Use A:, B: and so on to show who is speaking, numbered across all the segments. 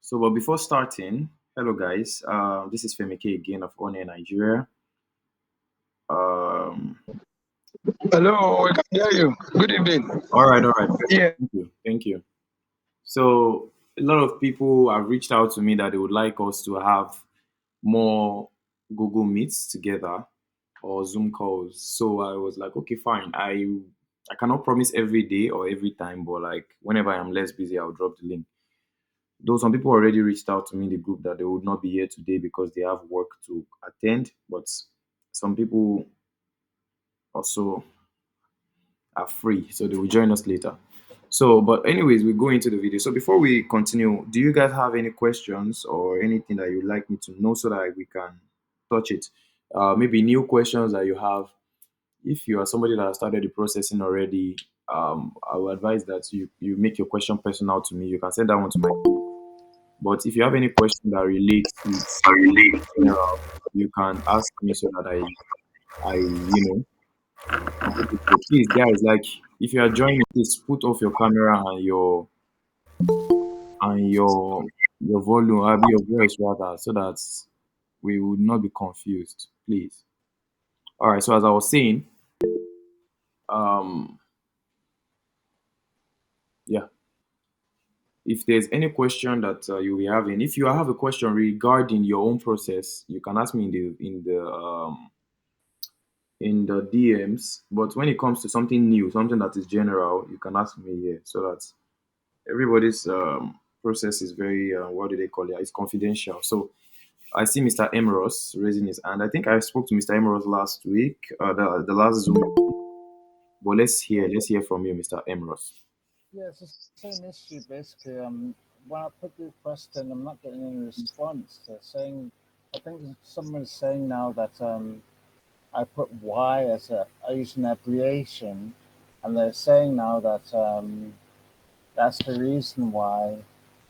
A: So, but before starting, hello guys. This is Femike again of One Air Nigeria. Um,
B: Hello, we can hear you. Good evening.
A: all right, perfect.
B: Yeah.
A: Thank you. So, a lot of people have reached out to me that they would like us to have more Google Meets together or Zoom calls. So I was like, okay, fine. I cannot promise every day or every time, but like whenever I'm less busy, I'll drop the link. Though some people already reached out to me in the group that they would not be here today because they have work to attend, but some people also are free, so they will join us later. So, but anyways, we go into the video. So before we continue, do you guys have any questions or anything that you'd like me to know so that we can touch it? Maybe new questions that you have. If you are somebody that has started the processing already, I will advise that you make your question personal to me. You can send that one to my But if you have any question that relates with general, you can ask me so that I put it through. Please, guys, like if you are joining, please put off your camera and your volume, your voice rather, so that we would not be confused. Please. All right. So as I was saying, um, yeah. If there's any question that you will have, and if you have a question regarding your own process, you can ask me in the DMs. But when it comes to something new, something that is general, you can ask me here so that everybody's process is very what do they call it? It's confidential. So I see Mr. Emros raising his hand. I think I spoke to Mr. Emros last week, the last Zoom. But let's hear from you, Mr. Emros.
C: Yeah, it's the same issue basically. When I put the question, I'm not getting any response. They're saying, I think someone is saying now that I put Y as I use an abbreviation, and they're saying now that that's the reason why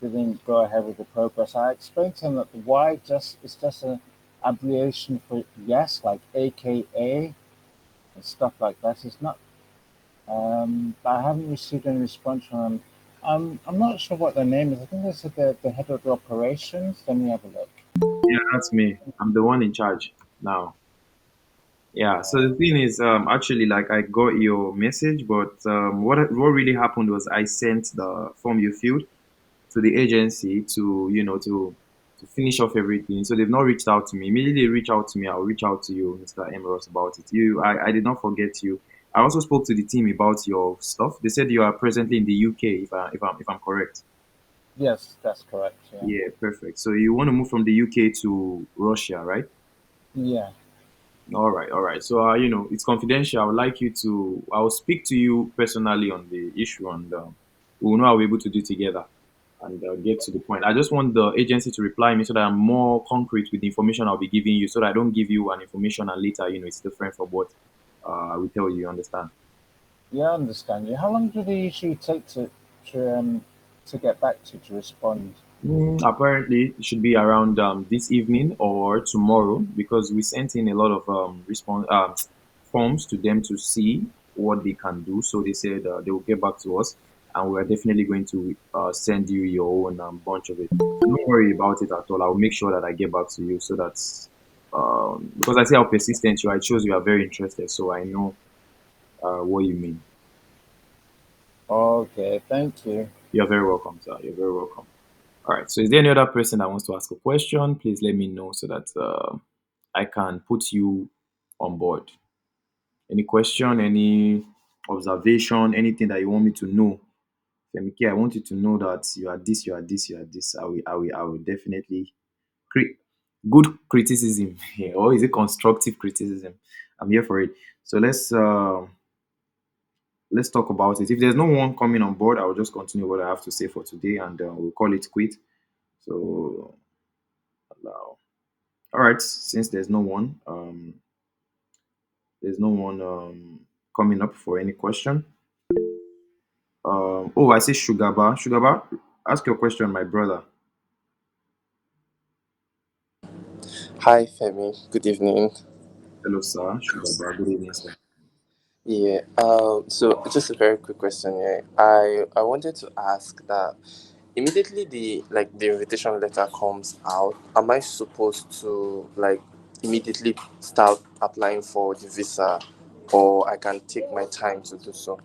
C: they didn't go ahead with the progress. I explained to them that the Y just is just an abbreviation for yes, like AKA and stuff like that. It's not but I haven't received any response from them. I'm not sure what their name is. I think they said the head of the operations. Let me have a look.
A: Yeah, that's me. I'm the one in charge now. Yeah. So the thing is, actually, like I got your message, but what really happened was I sent the form you filled to the agency to to finish off everything. So they've not reached out to me. Immediately they reach out to me, I'll reach out to you, Mr. Emros, about it. I did not forget you. I also spoke to the team about your stuff. They said you are presently in the UK, if I'm correct.
C: Yes, that's correct. Yeah,
A: Yeah, perfect. So you want to move from the UK to Russia, right?
C: yeah.
A: All right, all right. So it's confidential. I would like you to. I will speak to you personally on the issue, and we will know how we're able to do together and get to the point. I just want the agency to reply me so that I'm more concrete with the information I'll be giving you, so that I don't give you an information and later it's different from what I will tell you. You understand?
C: Yeah, I understand you. How long do they usually take to to get back to respond?
A: Apparently, it should be around this evening or tomorrow because we sent in a lot of response forms to them to see what they can do. So they said they will get back to us, and we are definitely going to send you your own bunch of it. So don't worry about it at all. I will make sure that I get back to you so that because I see how persistent you are, it shows you are very interested. So I know what you mean.
C: Okay, thank you.
A: You're very welcome, sir. You're very welcome. All right. So, is there any other person that wants to ask a question? Please let me know so that I can put you on board. Any question, any observation, anything that you want me to know? Femike, I want you to know that you are this, you are this, you are this. I will definitely cre- good criticism, or is it constructive criticism? I'm here for it. So let's talk about it. If there's no one coming on board, I will just continue what I have to say for today, and we'll call it quit. So allow. All right, since there's no one coming up for any question. Oh, I see Sugarba. Sugarba, ask your question, my brother.
D: Hi, Femi. Good evening.
A: Hello, sir. Sugarba. Good evening, sir.
D: Yeah. So just a very quick question here. I wanted to ask that. immediately the invitation letter comes out, am I supposed to like immediately start applying for the visa, or I can take my time to do so?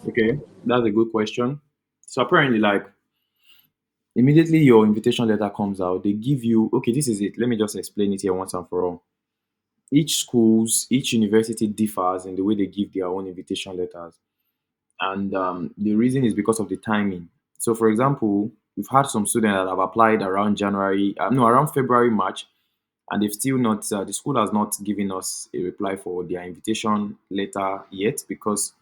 A: Okay, that's a good question. So apparently, like immediately your invitation letter comes out, they give you, okay, this is it. Let me just explain it here once and for all. Each university differs in the way they give their own invitation letters. And the reason is because of the timing. So, for example, we've had some students that have applied around January, no, around February, March, and they've still not, the school has not given us a reply for their invitation letter yet because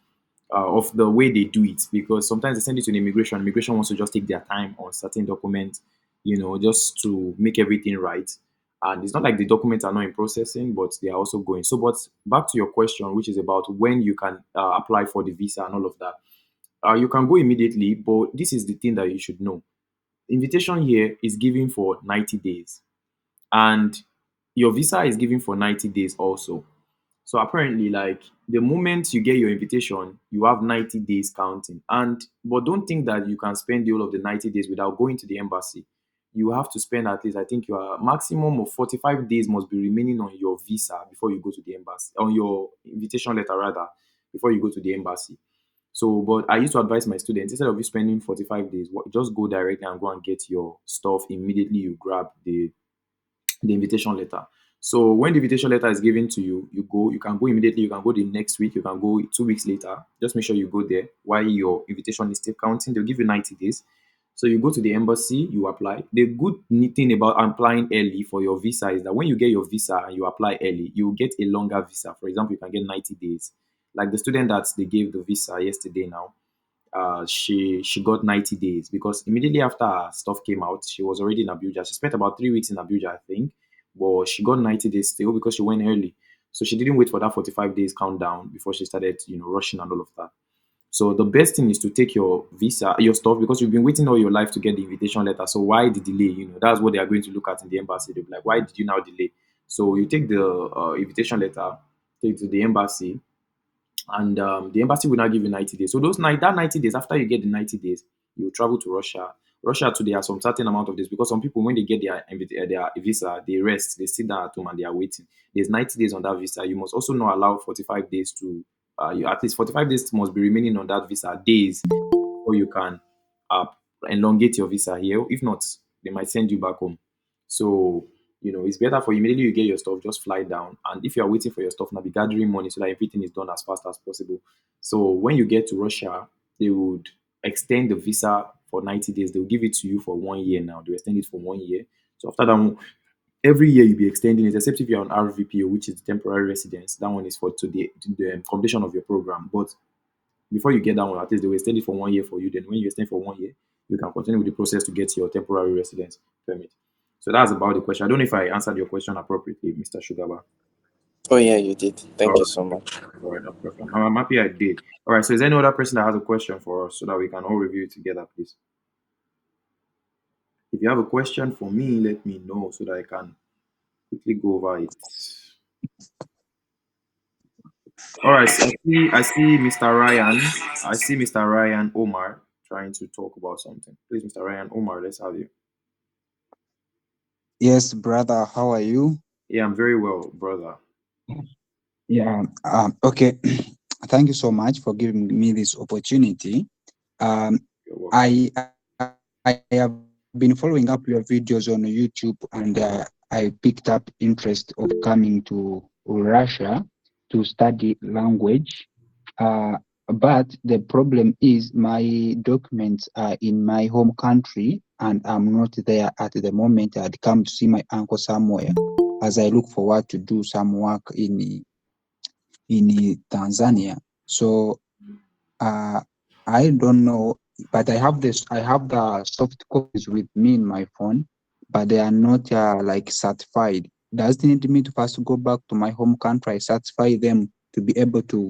A: of the way they do it. Because sometimes they send it to the immigration. Immigration wants to just take their time on certain documents, just to make everything right. And it's not like the documents are not in processing, but they are also going. So, but back to your question, which is about when you can apply for the visa and all of that. You can go immediately, but this is the thing that you should know. Invitation here is given for 90 days, and your visa is given for 90 days also. So apparently, like the moment you get your invitation, you have 90 days counting. And but don't think that you can spend the whole of the 90 days without going to the embassy. You have to spend at least, I think, your maximum of 45 days must be remaining on your visa before you go to the embassy, on your invitation letter rather, before you go to the embassy. So, but I used to advise my students, instead of you spending 45 days, just go directly and go and get your stuff immediately you grab the invitation letter. So when the invitation letter is given to you, you can go immediately, you can go the next week, you can go 2 weeks later. Just make sure you go there while your invitation is still counting. They'll give you 90 days. So you go to the embassy, you apply. The good thing about applying early for your visa is that when you get your visa and you apply early, you get a longer visa. For example, you can get 90 days. Like the student that they gave the visa yesterday now, she got 90 days because immediately after her stuff came out, she was already in Abuja. She spent about 3 weeks in Abuja, I think, but she got 90 days still because she went early. So she didn't wait for that 45 days countdown before she started, rushing and all of that. So the best thing is to take your visa, your stuff, because you've been waiting all your life to get the invitation letter. So why the delay? That's what they are going to look at in the embassy. They'll be like, why did you now delay? So you take the invitation letter, take it to the embassy, and the embassy will now give you 90 days. So that 90 days, after you get the 90 days, you travel to Russia. Russia today has some certain amount of days because some people when they get their visa, they rest, they sit down at home and they are waiting. There's 90 days on that visa. You must also not allow 45 days to at least 45 days must be remaining on that visa days before you can uh, elongate your visa here. If not, they might send you back home. So, it's better for you immediately you get your stuff, just fly down. And if you are waiting for your stuff, now be gathering money so that everything is done as fast as possible. So when you get to Russia, they would extend the visa for 90 days. They'll give it to you for 1 year now. They'll extend it for 1 year. So after that, every year you'll be extending it, except if you're on RVPO, which is the temporary residence. That one is for to the completion of your program. But before you get that one, at least they will extend it for 1 year for you. Then when you extend for 1 year, you can continue with the process to get your temporary residence permit. So that's about the question. I don't know if I answered your question appropriately, Mr. Sugaba.
D: Oh yeah, you did.
A: All
D: Thank you
A: right,
D: so much.
A: all right, that's perfect. I'm happy I did. All right, so is there any other person that has a question for us so that we can all review it together, please? If you have a question for me, let me know so that I can quickly go over it. All right, so I see Mr. Ryan. I see Mr. Ryan Omar trying to talk about something. Please, Mr. Ryan Omar, let's have you.
E: Yes, brother, how are you?
A: Yeah, I'm very well, brother.
E: Yeah, okay. Thank you so much for giving me this opportunity. Um,
A: You're welcome.
E: I have been following up your videos on YouTube, and I picked up interest of coming to Russia to study language. Uh, but the problem is my documents are in my home country, and I'm not there at the moment. I'd come to see my uncle somewhere, as I look forward to do some work in Tanzania. So I don't know, but I have the soft copies with me in my phone, but they are not like certified. Does it need me to first go back to my home country, certify them to be able to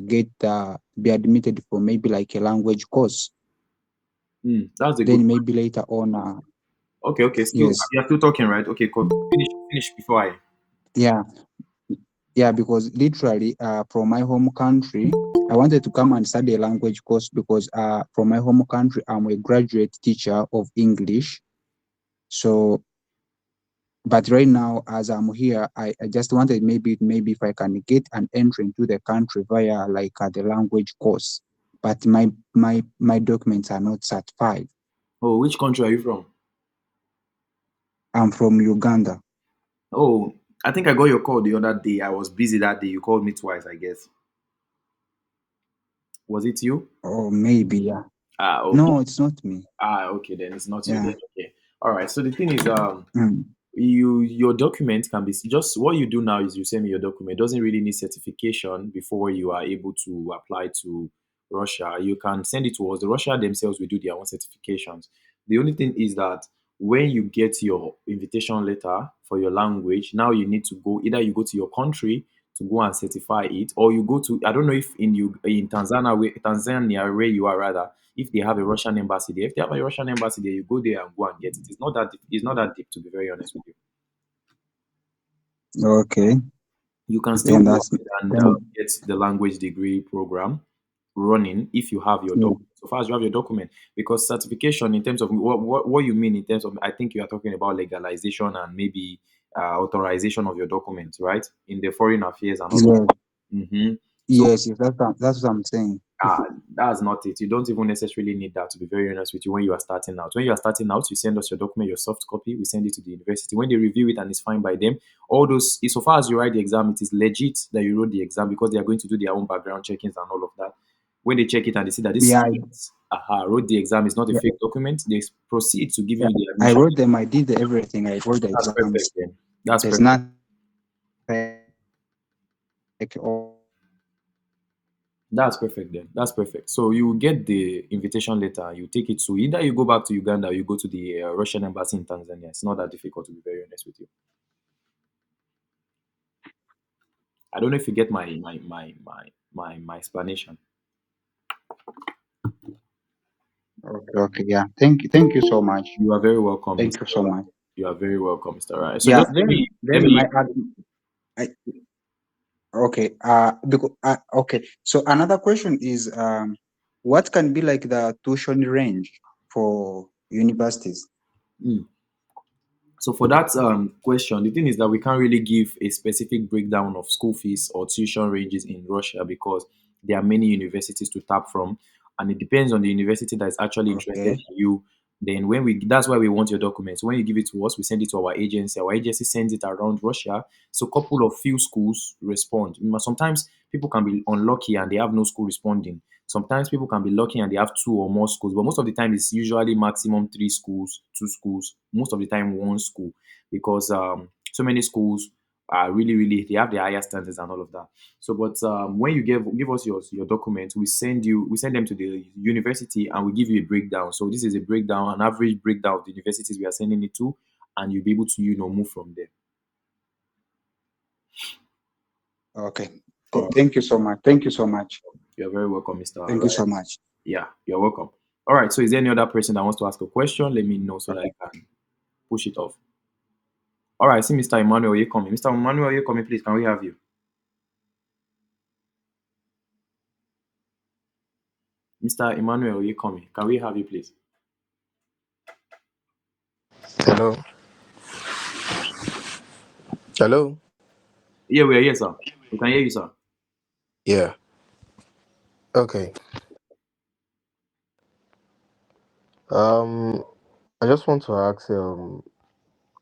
E: be admitted for maybe like a language course?
A: That's a good.
E: Then maybe later on,
A: Okay, okay. Still,
E: yes,
A: you're still talking, right? Okay, cool. Finish before I.
E: yeah. Yeah, because literally, from my home country, I wanted to come and study a language course because from my home country, I'm a graduate teacher of English. So, but right now, as I'm here, I just wanted maybe if I can get an entry into the country via like the language course. But my documents are not certified.
A: Oh, which country are you from?
E: I'm from Uganda.
A: Oh, I think I got your call the other day. I was busy that day. You called me twice, I guess. Was it you?
E: Or maybe, yeah.
A: Ah, okay.
E: No, it's not me.
A: Ah, okay. Then it's not you.
E: Yeah.
A: Then okay. All right. So the thing is,
E: Mm.
A: your document can be just what you do now is you send me your document. It doesn't really need certification before you are able to apply to Russia. You can send it to us. The Russia themselves will do their own certifications. The only thing is that when you get your invitation letter for your language, now you need to go either you go to your country to go and certify it, or you go to I don't know if in Tanzania where you are rather if they have a Russian embassy there. If they have a Russian embassy there, you go there and go and get it. It's not that deep to be very honest with you.
E: Okay.
A: You can still
E: Then
A: go
E: that's
A: ahead and
E: then.
A: get the language degree program running if you have your
E: Yeah.
A: document. So far as you have your document, because certification in terms of what you mean in terms of, I think you are talking about legalization and maybe authorization of your documents, right? In the foreign affairs and all of
E: Yes.
A: that. So
E: Yes. Yes. That's what I'm saying.
A: uh, that's not it. You don't even necessarily need that, to be very honest with you, when you are starting out. When you are starting out, you send us your document, your soft copy, we send it to the university. When they review it and it's fine by them, all those, so far as you write the exam, it is legit that you wrote the exam because they are going to do their own background checkings and all of that. When they check it and they see that this
E: Yeah.
A: student wrote the exam, is not a
E: Yeah.
A: fake document, they proceed to give
E: Yeah.
A: you the
E: I
A: admission.
E: wrote them. I did everything. I wrote the
A: That's perfect
E: exams.
A: then. That's
E: There's
A: perfect.
E: nothing like
A: That's perfect then. That's perfect. So you will get the invitation letter. You take it to either you go back to Uganda or you go to the Russian embassy in Tanzania. It's not that difficult, to be very honest with you. I don't know if you get my explanation.
E: Okay. Okay. Yeah. Thank you so much.
A: You are very welcome,
E: Thank
A: Mr.
E: you so much.
A: You are very welcome, Mr. Rai. So
E: Yeah.
A: just let
E: Then
A: me.
E: I okay. Because okay. So another question is what can be like the tuition range for universities?
A: mm, So for that question, the thing is that we can't really give a specific breakdown of school fees or tuition ranges in Russia because there are many universities to tap from, and it depends on the university that is actually interested
E: Okay.
A: in you. Then that's why we want your documents. When you give it to us, we send it to our agency. Our agency sends it around Russia. So couple of few schools respond. Sometimes people can be unlucky and they have no school responding. Sometimes people can be lucky and they have two or more schools, but most of the time it's usually maximum three schools, two schools, most of the time one school, because so many schools are really they have the higher standards and all of that. So, but when you give us your documents, we send them to the university and we give you a breakdown. So this is a breakdown, an average breakdown of the universities we are sending it to, and you'll be able to move from there.
E: Okay. Thank you so much. Thank you so much.
A: You're very welcome, Mr.
E: Thank you
A: Right.
E: so much.
A: Yeah, you're welcome. All right. So, is there any other person that wants to ask a question? Let me know so that I can push it off. All right. I see Mr. Emmanuel, you coming. Mr. Emmanuel, you coming, please. Can we have you? Mr. Emmanuel, you coming. Can we have you, please?
D: Hello. Hello.
A: Yeah, we are here, sir. We can hear you, sir.
D: Yeah. Okay. Um, I just want to ask.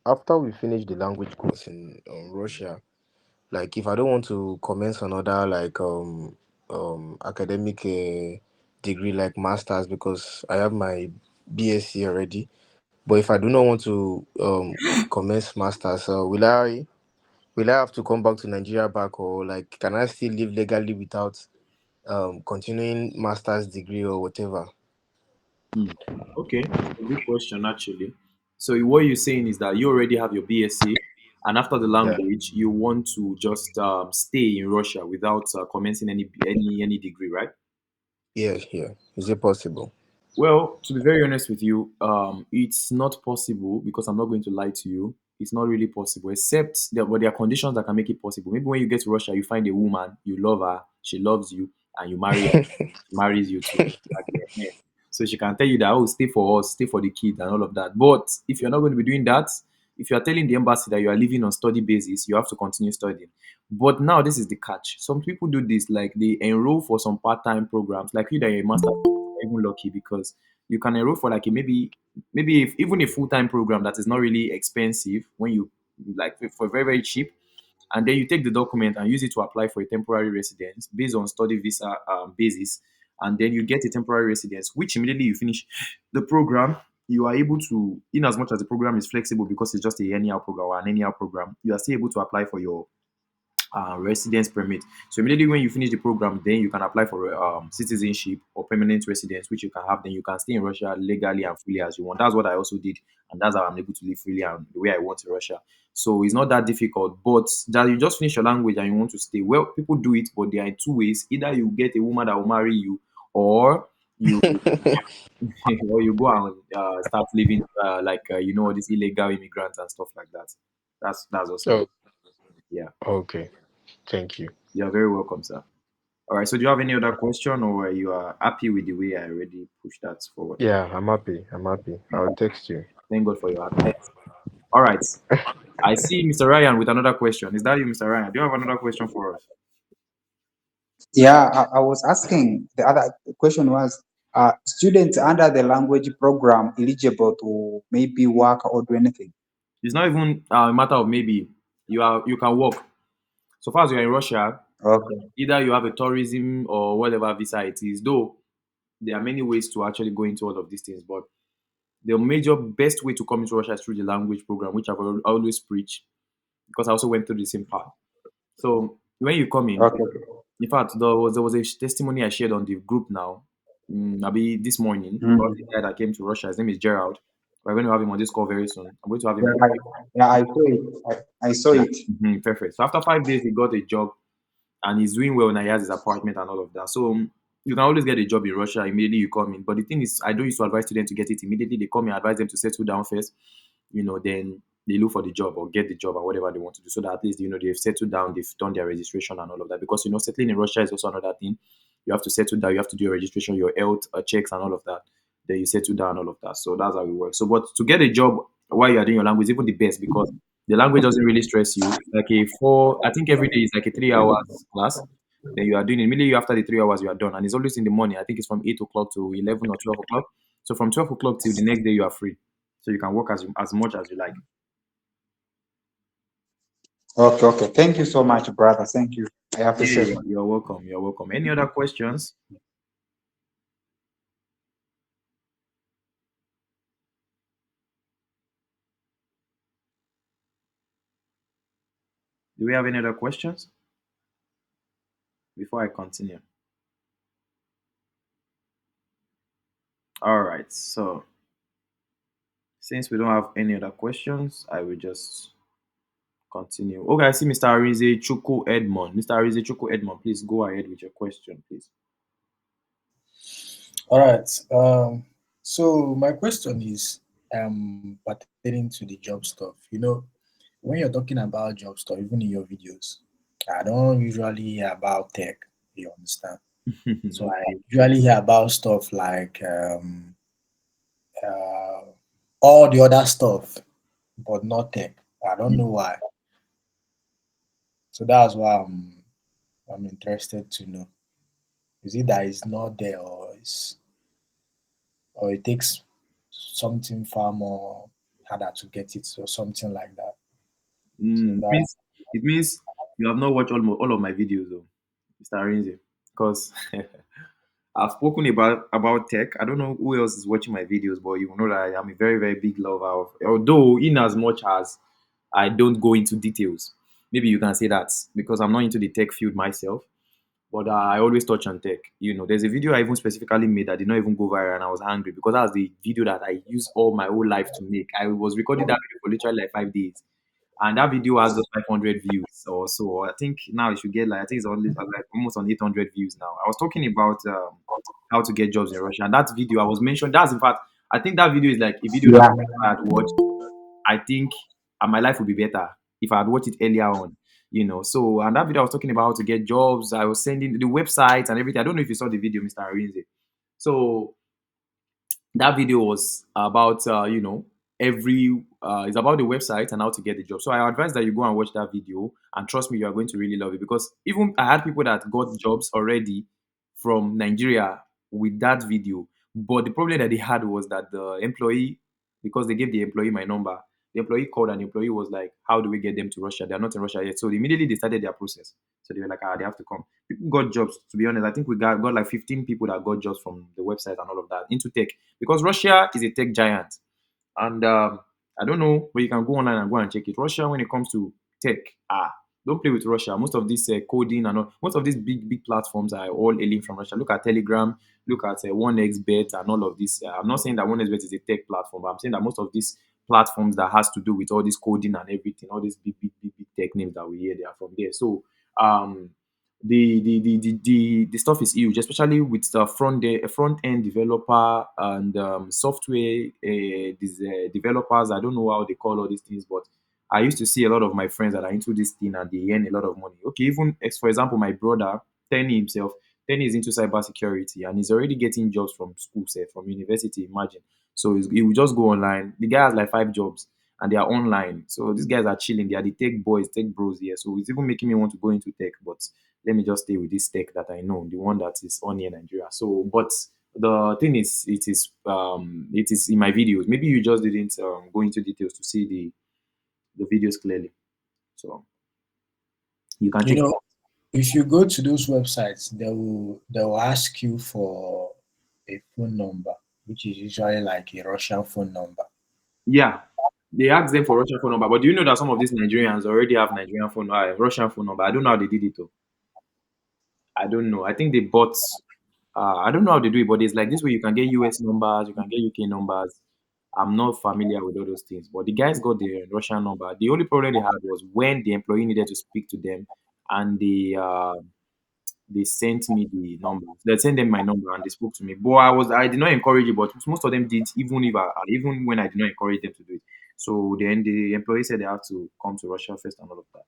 D: After we finish the language course in Russia, like if I don't want to commence another like academic degree like masters because I have my BSc already. But if I do not want to commence masters, will I have to come back to Nigeria back, or like can I still live legally without continuing master's degree or whatever?
A: Hmm. Okay, it's a good question, actually. So, what you're saying is that you already have your BSc, and after the
D: Yeah,
A: language, you want to just stay in Russia without commencing any degree, right?
D: yeah, yeah. Is it possible?
A: Well, to be very honest with you, it's not possible because I'm not going to lie to you. it's not really possible, except but there are conditions that can make it possible. Maybe when you get to Russia, you find a woman, you love her, she loves you, and you marry her, she marries you too. Like, yeah. So she can tell you that, oh, stay for us, stay for the kid, and all of that. But if you're not going to be doing that, if you are telling the embassy that you are living on study basis, you have to continue studying. But now this is the catch. Some people do this, like they enroll for some part-time programs. Like you that you're a master, you're even lucky because you can enroll for like a maybe if, even a full-time program that is not really expensive when you like for very very cheap, and then you take the document and use it to apply for a temporary residence based on study visa basis, and then you get a temporary residence, which immediately you finish the program, you are able to, in as much as the program is flexible because it's just a anyhow program or an anyhow program, you are still able to apply for your residence permit. So immediately when you finish the program, then you can apply for citizenship or permanent residence, which you can have. Then you can stay in Russia legally and freely as you want. That's what I also did, and that's how I'm able to live freely and the way I want in Russia. So it's not that difficult, but that you just finish your language and you want to stay. Well, people do it, but there are two ways. Either you get a woman that will marry you, or you or you go and start living like these illegal immigrants and stuff like that. That's also
D: Oh,
A: yeah.
D: okay. Thank you.
A: You're very welcome, sir. All right. So, do you have any other question, or you are happy with the way I already pushed that forward?
D: Yeah, I'm happy. I'm happy. I'll text you.
A: Thank God for your happiness. All right. I see Mr. Ryan with another question. Is that you, Mr. Ryan? Do you have another question for us?
E: Yeah, I was asking, the other question was, students under the language program eligible to maybe work or do anything?
A: It's not even a matter of maybe you can work. So far as you're in Russia,
E: Okay.
A: either you have a tourism or whatever visa it is. Though there are many ways to actually go into all of these things, but the major best way to come into Russia is through the language program, which always preach because I also went through the same path. So when you come in fact, there was a testimony I shared on the group now. Maybe this morning about the
E: Mhm.
A: guy that came to Russia. His name is Gerald. We're going to have him on this call very soon. I'm going to have him.
E: Yeah, I saw it. I saw
A: Yeah.
E: it.
A: Perfect. So after 5 days, he got a job and he's doing well now. He has his apartment and all of that. So you can always get a job in Russia immediately you come in. But the thing is, I don't used to advise students to get it immediately. They come in, advise them to settle down first. Then they look for the job or get the job or whatever they want to do. So that at least they've settled down, they've done their registration and all of that. Because settling in Russia is also another thing. You have to settle down, you have to do your registration, your health checks and all of that. Then you settle down all of that. So that's how it works. So, but to get a job while you are doing your language, is even the best because the language doesn't really stress you. It's like a four, I think every day is like a 3 hours class. Then you are doing immediately after the 3 hours you are done. And it's always in the morning. I think it's from 8 o'clock to 11 or 12 o'clock. So from 12 o'clock till the next day you are free. So you can work as much as you like.
E: Okay, okay. Thank you so much, brother. Thank you. I
A: Yeah,
E: appreciate it.
A: you're welcome. You're welcome. Any other questions? Do we have any other questions before I continue? All right. So since we don't have any other questions, I will just continue. Okay, I see Mr. Arize Chuku Edmond. Mr. Arize Chuku Edmond, please go ahead with your question, please.
F: All right. So my question is pertaining to the job stuff. When you're talking about job stuff, even in your videos, I don't usually hear about tech. You understand? So I usually hear about stuff like uh, all the other stuff, but not tech. I don't know why. So that's why I'm interested to know. Is it that it's not there, or it takes something far more harder to get it, or something like that? So
A: It
F: that
A: means you have not watched all of my videos, though, Mr. Arinze, because I've spoken about tech. I don't know who else is watching my videos, but you know that I am a very very big lover of. Although, in as much as I don't go into details, maybe you can say that because I'm not into the tech field myself. But I always touch on tech. There's a video I even specifically made that did not even go viral, and I was angry because that was the video that I used all my whole life to make. I was recording that video for literally like 5 days, and that video has just 500 views or so. I think now it should get like I think it's only like almost on 800 views now. I was talking about how to get jobs in Russia, and that video I was mentioned. That's in fact I think that video is like a video that
E: Yeah.
A: I had watched. I think and my life would be better if I had watched it earlier on. So and that video I was talking about how to get jobs. I was sending the websites and everything. I don't know if you saw the video, Mr. Arinze. So that video was about every it's about the website and how to get the job. So I advise that you go and watch that video, and trust me, you are going to really love it, because even I had people that got jobs already from Nigeria with that video. But the problem that they had was that the employee, because they gave the employee my number, the employee called and the employee was like, how do we get them to Russia? They're not in Russia yet. So immediately they started their process. So they were like, they have to come. People got jobs, to be honest. I think we got like 15 people that got jobs from the website and all of that into tech, because Russia is a tech giant. And I don't know, but you can go online and go and check it. Russia, when it comes to tech, don't play with Russia. Most of this coding and most of these big platforms are all ailing from Russia. Look at Telegram, look at 1xBet and all of this. I'm not saying that 1xBet is a tech platform, but I'm saying that most of these platforms that has to do with all this coding and everything, all these big tech names that we hear, they are from there. So um, the stuff is huge, especially with the front end developer and software these developers. I don't know how they call all these things, but I used to see a lot of my friends that are into this thing and they earn a lot of money. Okay, even for example, my brother Tenny himself. Tenny is into cybersecurity and he's already getting jobs from school, say from university. Imagine. So he will just go online. The guy has like 5 jobs and they are online. So these guys are chilling. They are the tech boys, tech bros here. So it's even making me want to go into tech, but let me just stay with this tech that I know, the one that is on here in Nigeria. So, but the thing is, it is in my videos. Maybe you just didn't go into details to see the videos clearly. So you can
F: You
A: check it
F: know,
A: out.
F: if you go to those websites, they will ask you for a phone number, which is usually like a Russian phone number.
A: Yeah, they ask them for Russian phone number, but do you know that some of these Nigerians already have Russian phone number? I don't know how they did it though. I don't know. I think they bought. I don't know how they do it, but it's like this way you can get US numbers, you can get UK numbers. I'm not familiar with all those things, but the guys got the Russian number. The only problem they had was when the employee needed to speak to them, and they sent me the number. They sent them my number and they spoke to me. But I did not encourage it, but most of them did, even when I did not encourage them to do it. So then the employee said they have to come to Russia first and all of that.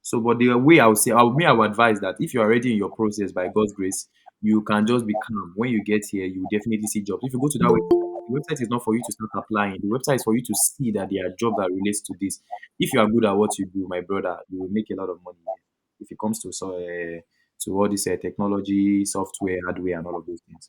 A: So, but the way I would say, I would advise that if you're already in your process by God's grace, you can just be calm. When you get here, you definitely see jobs. If you go to that website, the website is not for you to start applying. The website is for you to see that there are jobs that relates to this. If you are good at what you do, my brother, you will make a lot of money here. If it comes to all this technology, software, hardware, and all of those things.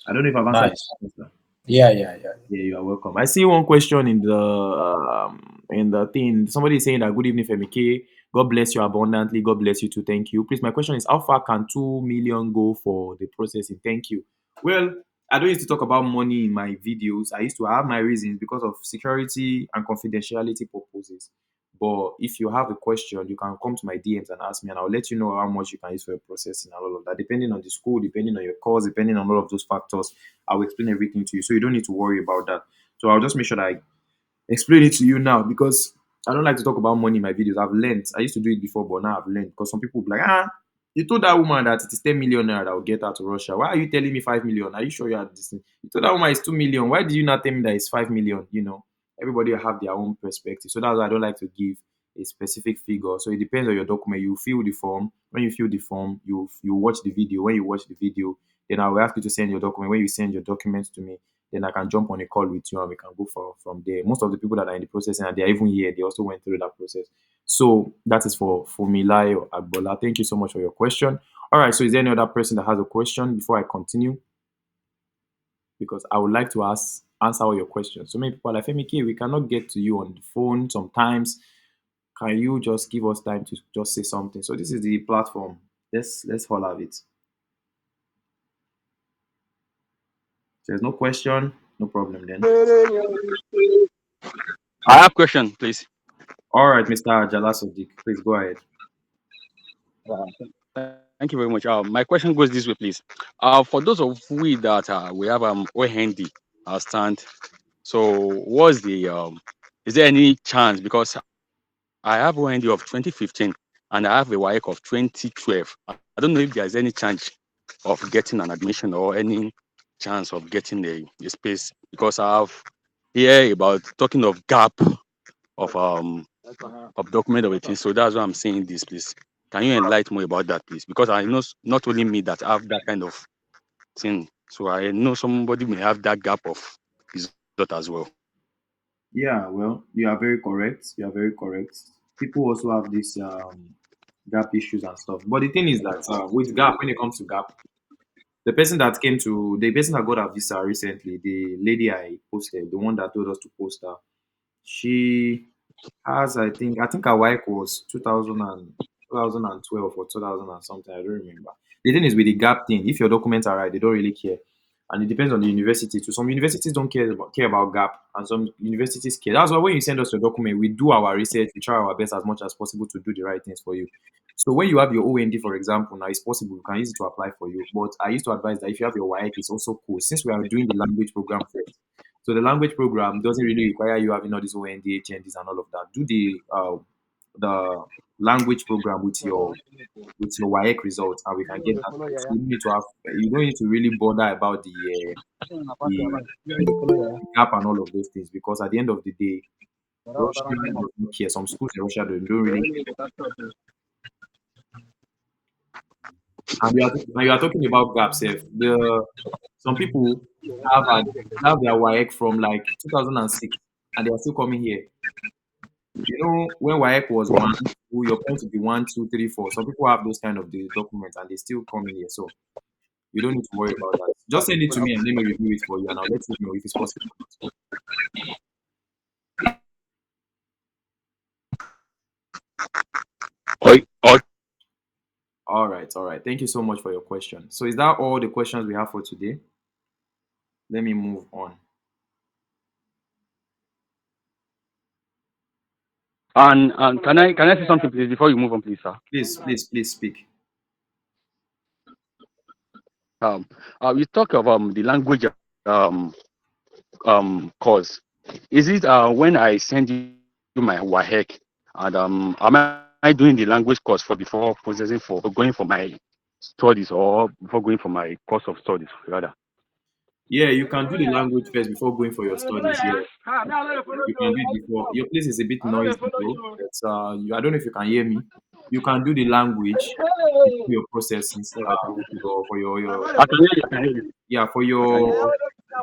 A: I don't know if I've answered
F: Nice.
A: your question.
F: Yeah, yeah, yeah.
A: Yeah, you are welcome. I see one question in the thing. Somebody is saying that good evening, Femike. God bless you abundantly. God bless you too. Thank you. Please, my question is, how far can 2 million go for the processing? Thank you. Well, I don't used to talk about money in my videos. I have my reasons because of security and confidentiality purposes. But if you have a question, you can come to my DMs and ask me, and I'll let you know how much you can use for your processing and all of that, depending on the school, depending on your course, depending on all of those factors. I'll explain everything to you, so you don't need to worry about that. So I'll just make sure that I explain it to you now, because I don't like to talk about money in my videos. I've learned. I used to do it before, but now I've learned, because some people will be like, you told that woman that it is 10 million naira that will get her to Russia. Why are you telling me 5 million? Are you sure you are this thing? You told that woman it's 2 million. Why did you not tell me that it's 5 million? Everybody will have their own perspective. So that's why I don't like to give a specific figure. So it depends on your document. You fill the form. When you fill the form, you watch the video. When you watch the video, then I will ask you to send your document. When you send your documents to me, then I can jump on a call with you and we can go from there. Most of the people that are in the process and they are even here, they also went through that process. So that is for Fumilayo Agbola. Thank you so much for your question. All right, so is there any other person that has a question before I continue? Because I would like to answer all your questions. So many people are like, Femike, we cannot get to you on the phone sometimes. Can you just give us time to just say something? So this is the platform. Let's all have it. There's no question, no problem then.
G: I have question, please.
A: All right, Mr. Jalasodik, please go ahead.
G: Thank you very much. My question goes this way, please. For those of we that we have OND stand, so what's the is there any chance, because I have OND of 2015 and I have a WAEC of 2012. I don't know if there's any chance of getting an admission or any chance of getting a space because I've hear about talking of gap of um of document of a thing. So that's why I'm saying this, please. Can you enlighten me about that, please? Because I know not only me that have that kind of thing. So I know somebody may have that gap of result as well.
A: Yeah, well, you are very correct. You are very correct. People also have these gap issues and stuff. But the thing is that with gap, when it comes to gap, the person that got her visa recently, the lady I posted, the one that told us to post her, she has, I think her wife was 2012 or 2000 and something. I don't remember. The thing is with the gap thing, if your documents are right, they don't really care, and it depends on the university too. Some universities don't care about gap, and some universities care. That's why when you send us your document, we do our research, we try our best as much as possible to do the right things for you. So when you have your OND, for example, now it's possible you can use it to apply for you. But I used to advise that if you have your WIEC, it's also cool since we are doing the language program first. So the language program doesn't really require you having all these OND, HNDs, and all of that. Do the language program with your WIEC results, and we can get that. So you don't need to really bother about the gap and all of those things, because at the end of the day, Russia does not care. Some schools in Russia don't really. And you are talking about gaps. If some people have their WIEC from like 2006, and they are still coming here. When WIEC was one, your point would be one, two, three, four. Some people have those kind of the documents, and they still come in here. So you don't need to worry about that. Just send it to me and let me review it for you, and I'll let you know if it's possible.
G: Or
A: All right, all right. Thank you so much for your question. So is that all the questions we have for today? Let me move on.
G: and can I say something, please, before you move on, please, sir?
A: Please speak.
G: Um, you talk of the language um course. Is it when I send you my WAHEC, and am I doing the language course for before processing for going for my studies, or before going for my course of studies rather?
A: Yeah, you can do the language first before going for your studies. Yeah, you can do it before. Your place is a bit noisy though. I don't know if you can hear me. You can do the language before your process
G: I can hear you. I can hear you.
A: for your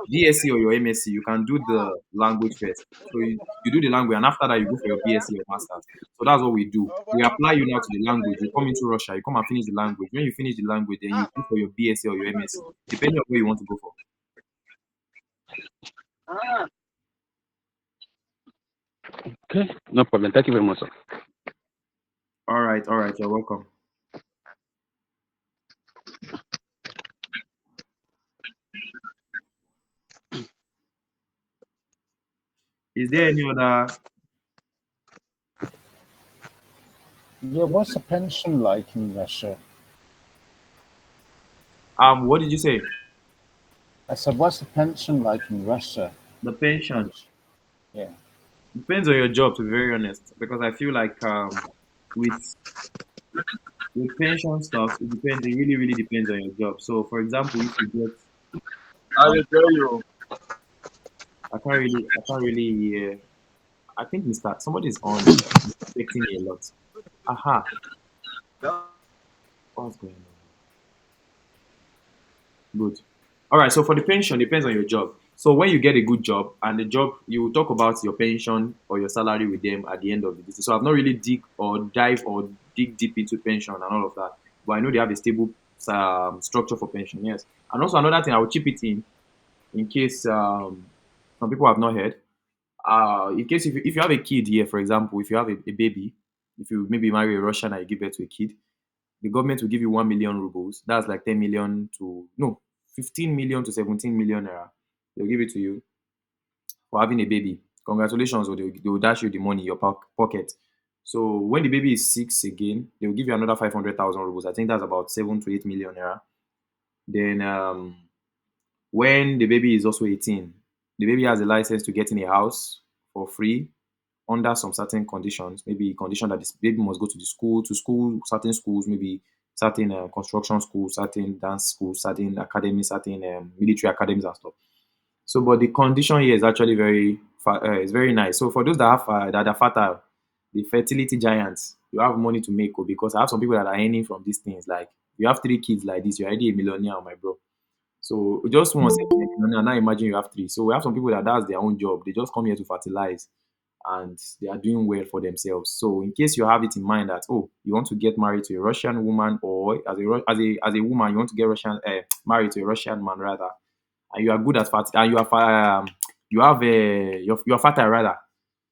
A: BSc or your MSc. You can do the language first. So you do the language, and after that you go for your BSc or masters. So that's what we do. We apply you now to the language. You come into Russia. You come and finish the language. When you finish the language, then you go for your BSc or your MSc, depending on where you want to go for.
G: Okay, no problem. Thank you very much, sir.
A: All right, all right. You're welcome. Is there any other?
C: Yeah, what's the pension like in Russia?
A: What did you say?
C: I said, what's the pension like in Russia?
A: The pension
C: Yeah.
A: depends on your job, to be very honest, because I feel like with with pension stuff, it depends. It really, really depends on your job. So, for example, if you get,
G: I
A: um,
G: will tell you.
A: I can't really hear. I think Mister Somebody is on affecting me a lot. Aha, what's going on? Good. All right. So for the pension, depends on your job. So when you get a good job, and the job, you will talk about your pension or your salary with them at the end of the day. So I've not really dig deep into pension and all of that, but I know they have a stable structure for pension. Yes. And also another thing, I will chip it in case some people have not heard. In case if you have a kid here, for example, if you have a baby, if you maybe marry a Russian and you give birth to a kid, the government will give you 1 million rubles. That's like 10 million to, no, 15 million to 17 million naira. They'll give it to you for having a baby. Congratulations, or they will dash you the money in your pocket. So when the baby is six again, they will give you another 500,000 rubles. I think that's about 7 to 8 million naira. Then when the baby is also 18, the baby has a license to get in a house for free under some certain conditions. Maybe condition that this baby must go to school, certain schools, maybe certain construction schools, certain dance schools, certain academies, certain military academies and stuff. So, but the condition here is actually it's very nice. So for those that have that are fertile, the fertility giants, you have money to make. Oh, because I have some people that are earning from these things. Like you have 3 kids like this, you're already a millionaire, my bro. So just one second, now imagine you have three. So we have some people that that's their own job. They just come here to fertilize and they are doing well for themselves. So in case you have it in mind that oh you want to get married to a Russian woman or as a woman you want to get Russian married to a Russian man rather, and you are good at and you have a you're fertile rather,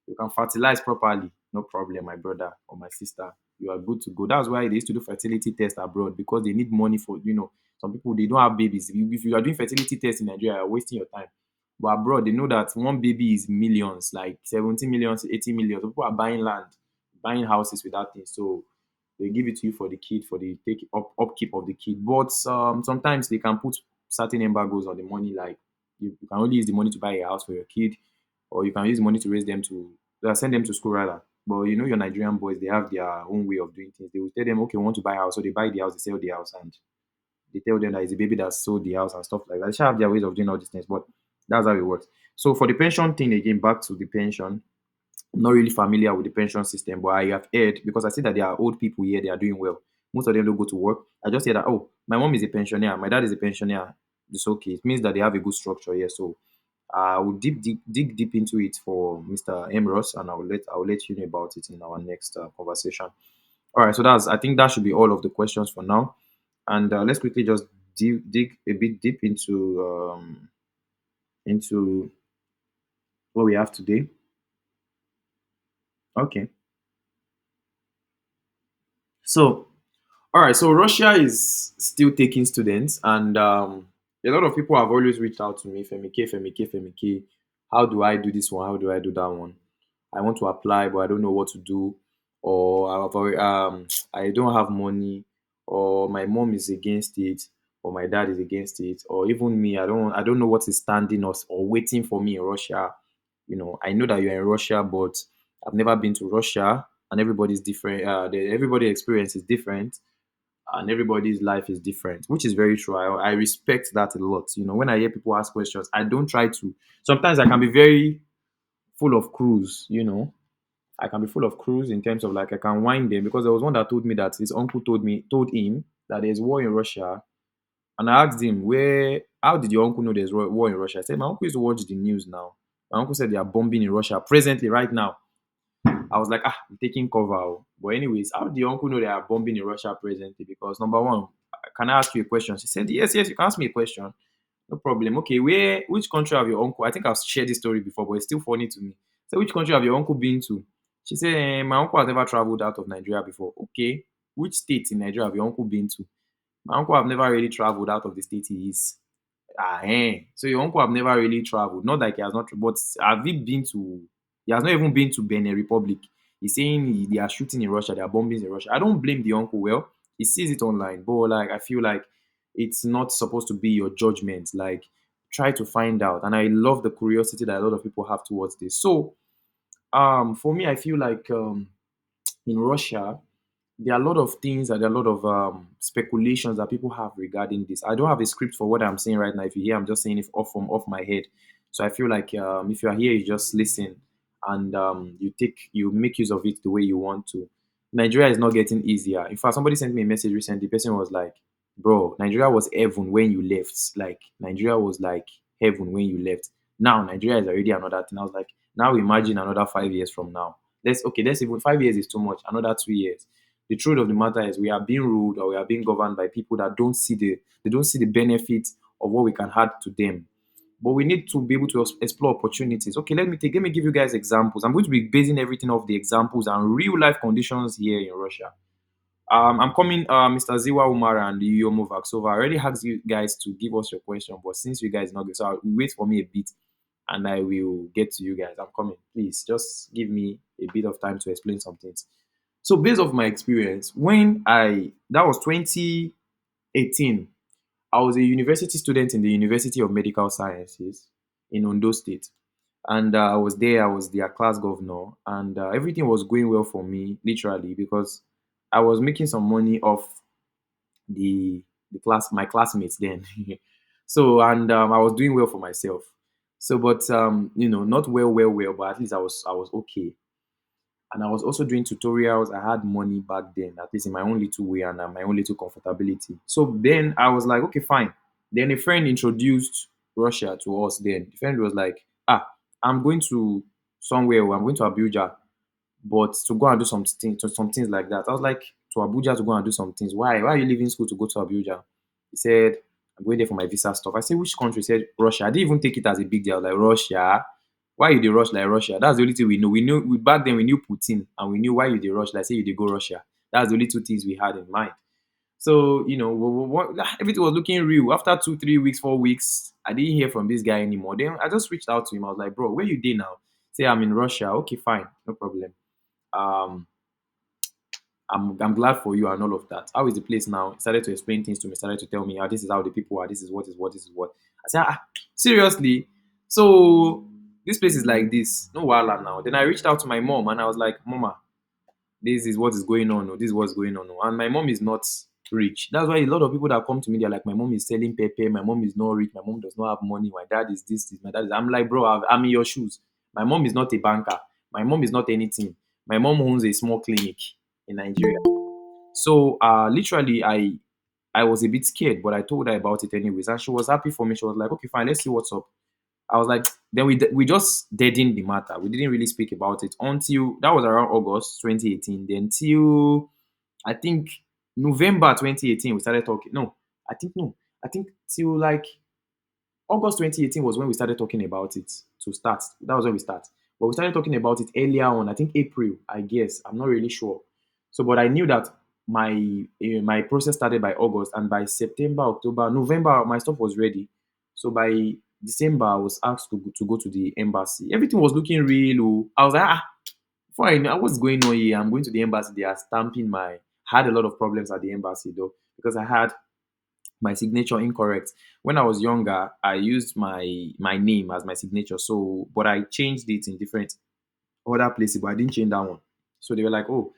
A: you can fertilize properly, no problem, my brother or my sister. You are good to go. That's why they used to do fertility tests abroad because they need money for some people they don't have babies. If you are doing fertility tests in Nigeria, you're wasting your time. But abroad, they know that one baby is millions, like 70 millions, 80 millions. So people are buying land, buying houses with that thing. So they give it to you for the kid, for the upkeep of the kid. But sometimes they can put certain embargoes on the money, like you can only use the money to buy a house for your kid, or you can use money to raise them to send them to school rather. But your Nigerian boys, they have their own way of doing things. They will tell them, okay, we want to buy a house, so they buy the house, they sell the house, and they tell them that it's a baby that sold the house and stuff like that. They should have their ways of doing all these things, but that's how it works. So for the pension thing again, back to the pension. I'm not really familiar with the pension system, but I have heard because I see that there are old people here, they are doing well. Most of them don't go to work. I just hear that, oh, my mom is a pensioner, my dad is a pensioner. It's okay. It means that they have a good structure here. So I will dig deep into it for Mr. Emros, and I will let you know about it in our next conversation. All right, so I think that should be all of the questions for now, and let's quickly just dig a bit deep into what we have today. Okay, so all right, so Russia is still taking students, and a lot of people have always reached out to me, Femike, Femike, Femike. How do I do this one? How do I do that one? I want to apply, but I don't know what to do, or I don't have money, or my mom is against it, or my dad is against it, or even me, I don't know what is standing us or waiting for me in Russia. I know that you're in Russia, but I've never been to Russia, and everybody's different. Everybody's experience is different, and everybody's life is different, which is very true. I respect that a lot. When I hear people ask questions, I don't try to. Sometimes I can be very full of cruise. I can be full of cruise in terms of like I can wind them because there was one that told me that his uncle told him that there's war in Russia, and I asked him how did your uncle know there's war in Russia? I said my uncle used to watch the news now. My uncle said they are bombing in Russia presently right now. I was like, I'm taking cover. Oh. But anyways, how do your uncle know they are bombing in Russia presently? Because number one, can I ask you a question? She said, yes, yes, you can ask me a question. No problem. Okay, which country have your uncle? I think I've shared this story before, but it's still funny to me. So which country have your uncle been to? She said, my uncle has never traveled out of Nigeria before. Okay, which state in Nigeria have your uncle been to? My uncle have never really traveled out of the state he is. So your uncle have never really traveled. Not like he has not, but have he been to? He has not even been to Benin Republic. He's saying they are shooting in Russia, they are bombing in Russia. I don't blame the uncle. Well, he sees it online, but like I feel like it's not supposed to be your judgment. Like try to find out. And I love the curiosity that a lot of people have towards this. So for me, I feel like in Russia, there are a lot of things and there are a lot of speculations that people have regarding this. I don't have a script for what I'm saying right now. If you hear, I'm just saying it off my head. So I feel like if you are here, you just listen and you make use of it the way you want to. Nigeria is not getting easier. In fact, somebody sent me a message recently. The person was like, "Bro, Nigeria was heaven when you left. Like Nigeria was like heaven when you left. Now Nigeria is already another thing." I was like, "Now imagine another 5 years from now. Let's even 5 years is too much. Another 2 years." The truth of the matter is we are being ruled or we are being governed by people that don't see the benefits of what we can add to them. But we need to be able to explore opportunities. Okay, let me give you guys examples. I'm going to be basing everything off the examples and real life conditions here in Russia. I'm coming, Mr. Ziwa Umar and Yomo Vaxova. I already asked you guys to give us your question, but since you guys not good, so wait for me a bit and I will get to you guys. I'm coming. Please just give me a bit of time to explain some things. So based off my experience, that was 2018, I was a university student in the University of Medical Sciences in Ondo State. And I was there, I was their class governor, and everything was going well for me, literally, because I was making some money off my classmates then. So, and I was doing well for myself. So, but not well, but at least I was okay. And I was also doing tutorials. I had money back then, at least in my own little way and my own little comfortability. So then I was like, okay, fine. Then a friend introduced Russia to us. Then the friend was like, I'm going to somewhere. I'm going to Abuja, but to go and do some things like that. I was like, to Abuja to go and do some things. Why? Why are you leaving school to go to Abuja? He said, I'm going there for my visa stuff. I said, which country? He said, Russia. I didn't even take it as a big deal. I was like, Russia? Why you dey rush like Russia? That's the only thing we know. Back then we knew Putin and we knew why you dey rush. Like say you dey go Russia. That's the only two things we had in mind. So, everything was looking real. After 2, 3 weeks, 4 weeks, I didn't hear from this guy anymore. Then I just reached out to him. I was like, bro, where you dey now? Say I'm in Russia. Okay, fine, no problem. Um, I'm glad for you and all of that. How is the place now? He started to explain things to me, started to tell me, this is how the people are, this is what is what, this is what. I said, seriously? So this place is like this. No wahala now. Then I reached out to my mom and I was like, Mama, this is what is going on. This is what's going on. And my mom is not rich. That's why a lot of people that come to me, they're like, my mom is selling pepper, my mom is not rich, my mom does not have money, my dad is this, my dad is. I'm like, bro, I'm in your shoes. My mom is not a banker. My mom is not anything. My mom owns a small clinic in Nigeria. So literally I was a bit scared, but I told her about it anyways. And she was happy for me. She was like, okay, fine, let's see what's up. I was like, then we just deadened the matter. We didn't really speak about it until that was around August 2018. Then till I think November 2018, we started talking. No. I think till like August 2018 was when we started talking about it to start. That was when we start. But we started talking about it earlier on, I think April, I guess. I'm not really sure. So, but I knew that my process started by August, and by September, October, November, my stuff was ready. So by December, I was asked to go to the embassy. Everything was looking real. Oh. I was like, fine, what's going on here? I'm going to the embassy. They are stamping my. Had a lot of problems at the embassy though because I had my signature incorrect. When I was younger, I used my name as my signature. So, but I changed it in different other places, but I didn't change that one. So they were like, "Oh,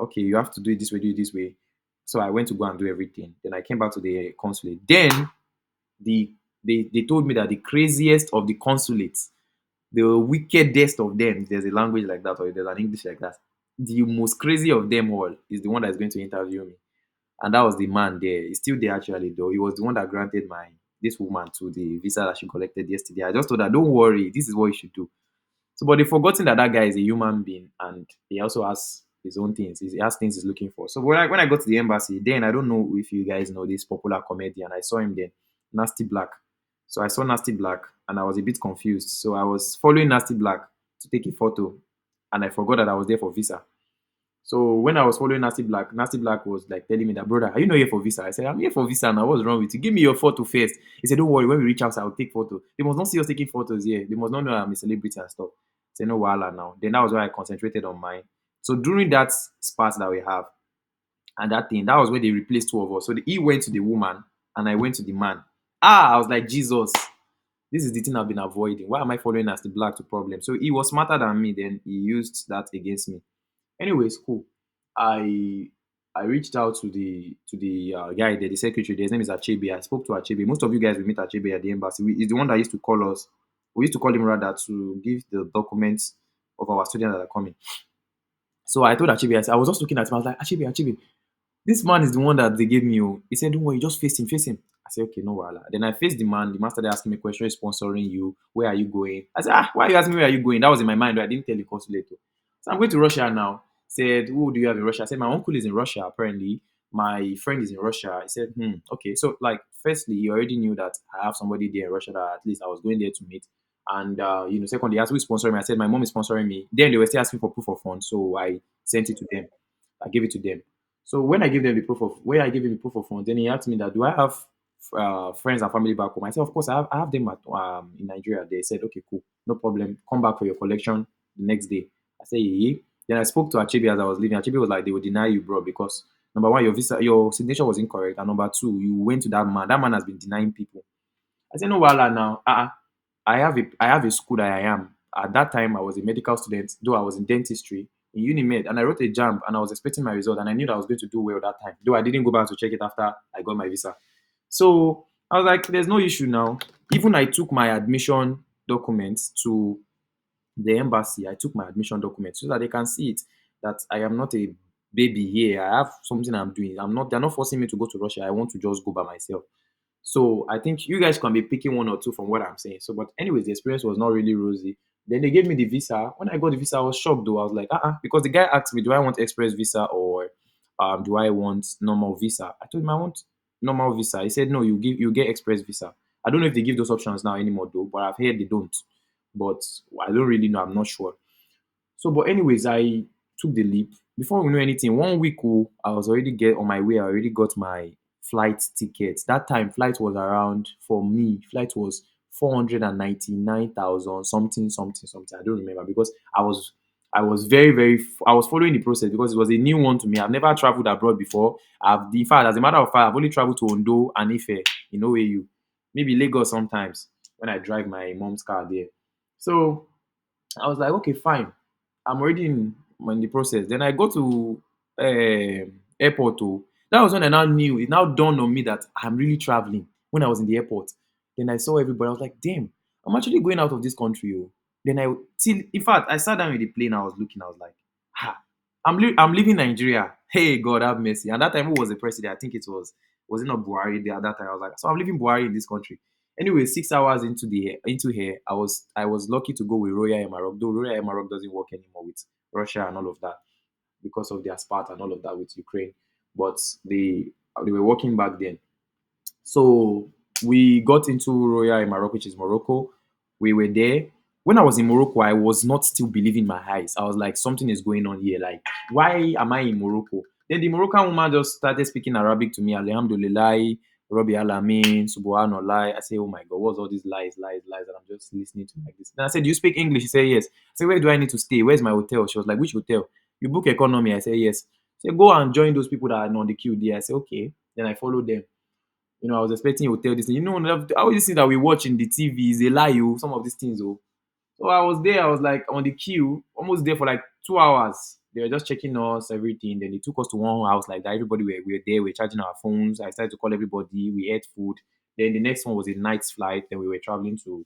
A: okay, you have to do it this way, do it this way." So I went to go and do everything. Then I came back to the consulate. Then the they told me that the craziest of the consulates, the wickedest of them, if there's a language like that or if there's an English like that, the most crazy of them all is the one that is going to interview me. And that was the man there. He's still there actually, though. He was the one that granted my this woman to the visa that she collected yesterday. I just told her, don't worry, this is what you should do. So, but they've forgotten that that guy is a human being and he also has his own things. He has things he's looking for. So when I got to the embassy, then I don't know if you guys know this popular comedian. I saw him then, Nasty Black. So I saw Nasty Black and I was a bit confused. So I was following Nasty Black to take a photo and I forgot that I was there for visa. So when I was following Nasty Black was like telling me that, brother, are you not here for visa? I said, I'm here for visa now. What's wrong with you? Give me your photo first. He said, don't worry, when we reach out, I'll take photo. They must not see us taking photos here. They must not know I'm a celebrity and stuff. I said, no, wahala now. Then that was why I concentrated on mine. So during that spat that we have and that thing, that was where they replaced two of us. So he went to the woman and I went to the man. I was like, Jesus, this is the thing I've been avoiding. Why am I following Nasty Black to problem? So he was smarter than me. Then he used that against me. Anyways, cool. I I reached out to the guy there, the secretary. His name is Achebe. I spoke to Achebe. Most of you guys will meet Achebe at the embassy. He's the one that used to call us. We used to call him rather to give the documents of our students that are coming. So I told Achebe, I was just looking at him. I was like, Achebe, this man is the one that they gave me. Oh. He said, don't worry, just face him, face him. I said, okay, no wahala. Then I faced the man. The man started asking me a question, sponsoring you. Where are you going? I said, why are you asking me where are you going? That was in my mind. I didn't tell the consulate. So I'm going to Russia now. Said, who do you have in Russia? I said, my uncle is in Russia, apparently. My friend is in Russia. I said, okay. So, like, firstly, you already knew that I have somebody there in Russia that at least I was going there to meet. And, secondly, as we sponsoring me, I said, my mom is sponsoring me. Then they were still asking for proof of funds. So I sent it to them. I gave it to them. So when I gave them the proof of when I gave him the proof of funds, then he asked me that do I have friends and family back home? I said, of course, I have them at in Nigeria. They said, okay, cool, no problem. Come back for your collection the next day. I said, yeah. Then I spoke to Achebe as I was leaving. Achebe was like, they will deny you, bro, because number one, your signature was incorrect, and number two, you went to that man. That man has been denying people. I said, no, wahala now. I have a school that I am. At that time, I was a medical student, though I was in dentistry in Unimed, and I wrote a jam, and I was expecting my result, and I knew that I was going to do well that time, though I didn't go back to check it after I got my visa. So I was like, there's no issue now. Even I took my admission documents to the embassy. I took my admission documents so that they can see it, that I am not a baby here. I have something I'm doing. I'm not. They're not forcing me to go to Russia. I want to just go by myself. So I think you guys can be picking one or two from what I'm saying. So, but anyways, the experience was not really rosy. Then they gave me the visa. When I got the visa, I was shocked though. I was like, because the guy asked me, do I want express visa or do I want normal visa? I told him I want normal visa. He said, no, you get express visa. I don't know if they give those options now anymore though, but I've heard they don't. But I don't really know. I'm not sure. So, but anyways, I took the leap. Before we know anything, 1 week, I was already get on my way. I already got my flight ticket. That time, flight was around for me. Flight was 499,000 something, something, something. I don't remember because I was very, very. I was following the process because it was a new one to me. I've never traveled abroad before. In fact, as a matter of fact, I've only traveled to Ondo and Ife. You know where you, maybe Lagos sometimes when I drive my mom's car there. So I was like, okay, fine. I'm already in the process. Then I go to airport. Oh. That was when I now knew. It now dawned on me that I'm really traveling. When I was in the airport, then I saw everybody. I was like, damn, I'm actually going out of this country. Oh. Then I till in fact I sat down in the plane. I was looking. I was like, ha, I'm leaving Nigeria. Hey God, have mercy. And that time, who was the president? I think it not Buhari there at that time. I was like, so I'm leaving Buhari in this country. Anyway, 6 hours into here, I was lucky to go with Royal Emirate. Though Royal Emirate doesn't work anymore with Russia and all of that because of their spat and all of that with Ukraine. But they were working back then. So we got into Royal in Morocco, which is Morocco. We were there. When I was in Morocco, I was not still believing my eyes. I was like, something is going on here. Like, why am I in Morocco? Then the Moroccan woman just started speaking Arabic to me. Alhamdulillah, Rabbi Alamin, Subhanallah. I say, oh my God, what's all these lies, lies, lies? And I'm just listening to like this. Then I said, do you speak English? She said, yes. I said, where do I need to stay? Where's my hotel? She was like, which hotel? You book economy? I said, yes. She said, go and join those people that are on the queue there. I said, okay. Then I followed them. I was expecting hotel this thing. All these things that we watch in the TV is a lie, oh, some of these things, oh. So I was there, I was like on the queue, almost there for like 2 hours. They were just checking us, everything. Then they took us to one house like that. Everybody we were there, we were charging our phones. I started to call everybody, we ate food. Then the next one was a night's flight. Then we were traveling to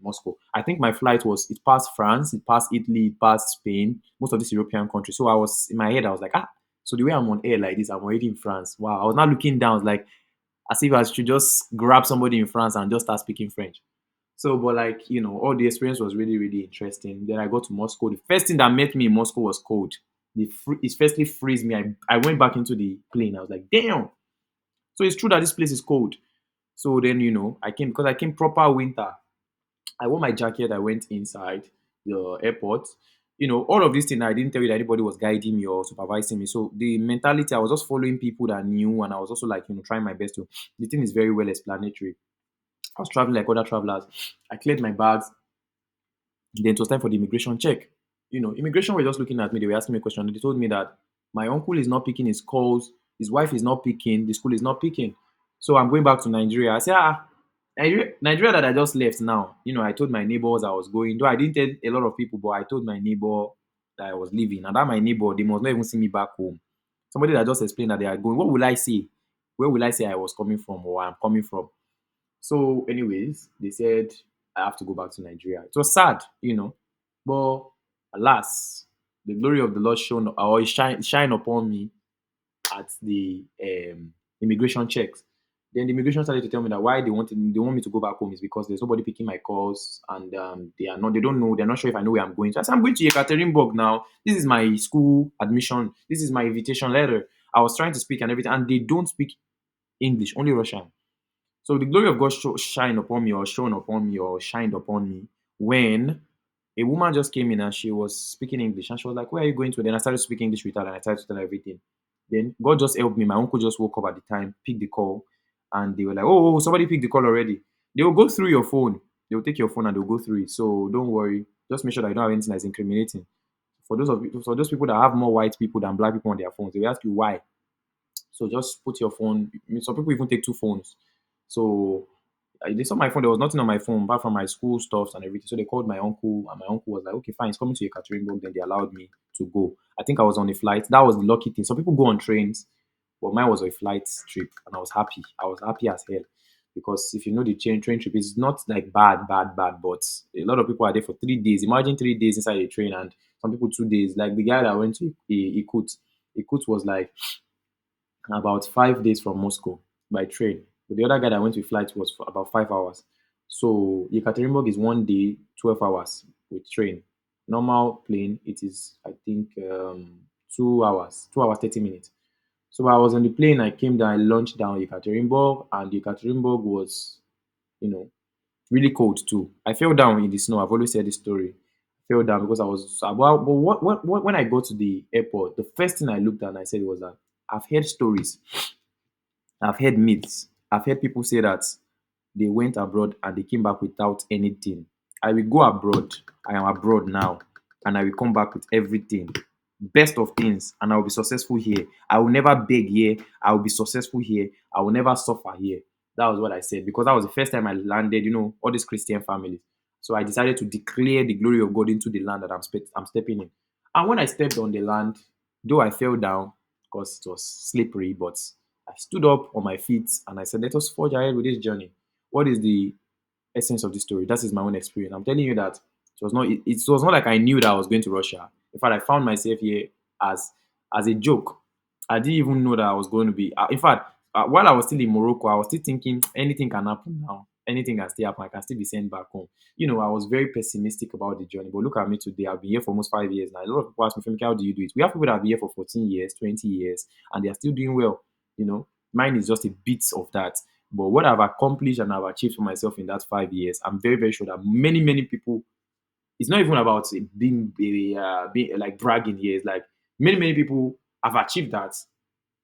A: Moscow. I think my flight it passed France, it passed Italy, it passed Spain, most of these European countries. So I was in my head, I was like, so the way I'm on air like this, I'm already in France. Wow. I was not looking down, I was like, as if I should just grab somebody in France and just start speaking French. So, but like, all the experience was really, really interesting. Then I got to Moscow. The first thing that met me in Moscow was cold. It firstly freezed me. I went back into the plane. I was like, damn. So it's true that this place is cold. So then, because I came proper winter. I wore my jacket. I went inside the airport. All of these things, I didn't tell you that anybody was guiding me or supervising me. So the mentality, I was just following people that knew, and I was also like, trying my best to. The thing is very well explanatory. I was traveling like other travelers. I cleared my bags. Then it was time for the immigration check. Immigration were just looking at me. They were asking me a question. They told me that my uncle is not picking his calls. His wife is not picking. The school is not picking. So I'm going back to Nigeria. I said, Nigeria that I just left now. I told my neighbors I was going. Though I didn't tell a lot of people, but I told my neighbor that I was leaving. And that my neighbor, they must not even see me back home. Somebody that just explained that they are going. What will I say? Where will I say I was coming from or I'm coming from? So, anyways, they said I have to go back to Nigeria. It was sad. But alas, the glory of the Lord shone or shine upon me at the immigration checks. Then the immigration started to tell me that why they want me to go back home is because there's nobody picking my calls and they don't know, they're not sure if I know where I'm going. So I said, I'm going to Yekaterinburg now. This is my school admission. This is my invitation letter. I was trying to speak and everything, and they don't speak English, only Russian. So the glory of God shined upon me or shone upon me or shined upon me when a woman just came in and she was speaking English and she was like, where are you going to? Then I started speaking English with her and I started to tell her everything. Then God just helped me. My uncle just woke up at the time, picked the call, and they were like, somebody picked the call already. They will go through your phone. They will take your phone and they'll go through it. So don't worry. Just make sure that you don't have anything that's incriminating. For those people that have more white people than black people on their phones, they will ask you why. So just put your phone. Some people even take two phones. So they saw my phone. There was nothing on my phone apart from my school stuff and everything. So they called my uncle, and my uncle was like, "Okay, fine, it's coming to Yekaterinburg." Then they allowed me to go. I think I was on a flight. That was the lucky thing. Some people go on trains, but mine was a flight trip, and I was happy. I was happy as hell. because if you know the train trip is not like bad, but a lot of people are there for 3 days. Imagine 3 days inside a train, and some people 2 days. Like the guy that went to Ikut, Ikut was like about 5 days from Moscow by train. But the other guy that went with flight was for about 5 hours. So Yekaterinburg is 1 day, 12 hours with train. Normal plane, it is I think 2 hours, 2 hours 30 minutes. So I was on the plane, I came down, I launched down Yekaterinburg, and Yekaterinburg was, you know, really cold too. I fell down in the snow. I've always said this story. I fell down because I was well, but when I got to the airport, the first thing I looked at and I said was that I've heard stories, I've heard myths, I've heard people say that they went abroad and they came back without anything. I will go abroad. I am abroad now, and I will come back with everything. Best of things, and I will be successful here. I will never beg here. I will be successful here. I will never suffer here. That was what I said because that was the first time I landed, all these Christian families. So I decided to declare the glory of God into the land that I'm stepping in. And when I stepped on the land, though I fell down because it was slippery, but I stood up on my feet and I said, let us forge ahead with this journey. What is the essence of this story? That is my own experience. I'm telling you that it was not like I knew that I was going to Russia. In fact, I found myself here as as a joke. I didn't even know that I was going to be. In fact, while I was still in Morocco, I was still thinking anything can happen now. Anything can still happen. I can still be sent back home. I was very pessimistic about the journey. But look at me today. I've been here for almost 5 years now. A lot of people ask me, "Femke, how do you do it?" We have people that have been here for 14 years, 20 years, and they are still doing well. Mine is just a bit of that. But what I've accomplished and I've achieved for myself in that 5 years, I'm very, very sure that many, many people, it's not even about being like bragging here. It's like many, many people have achieved that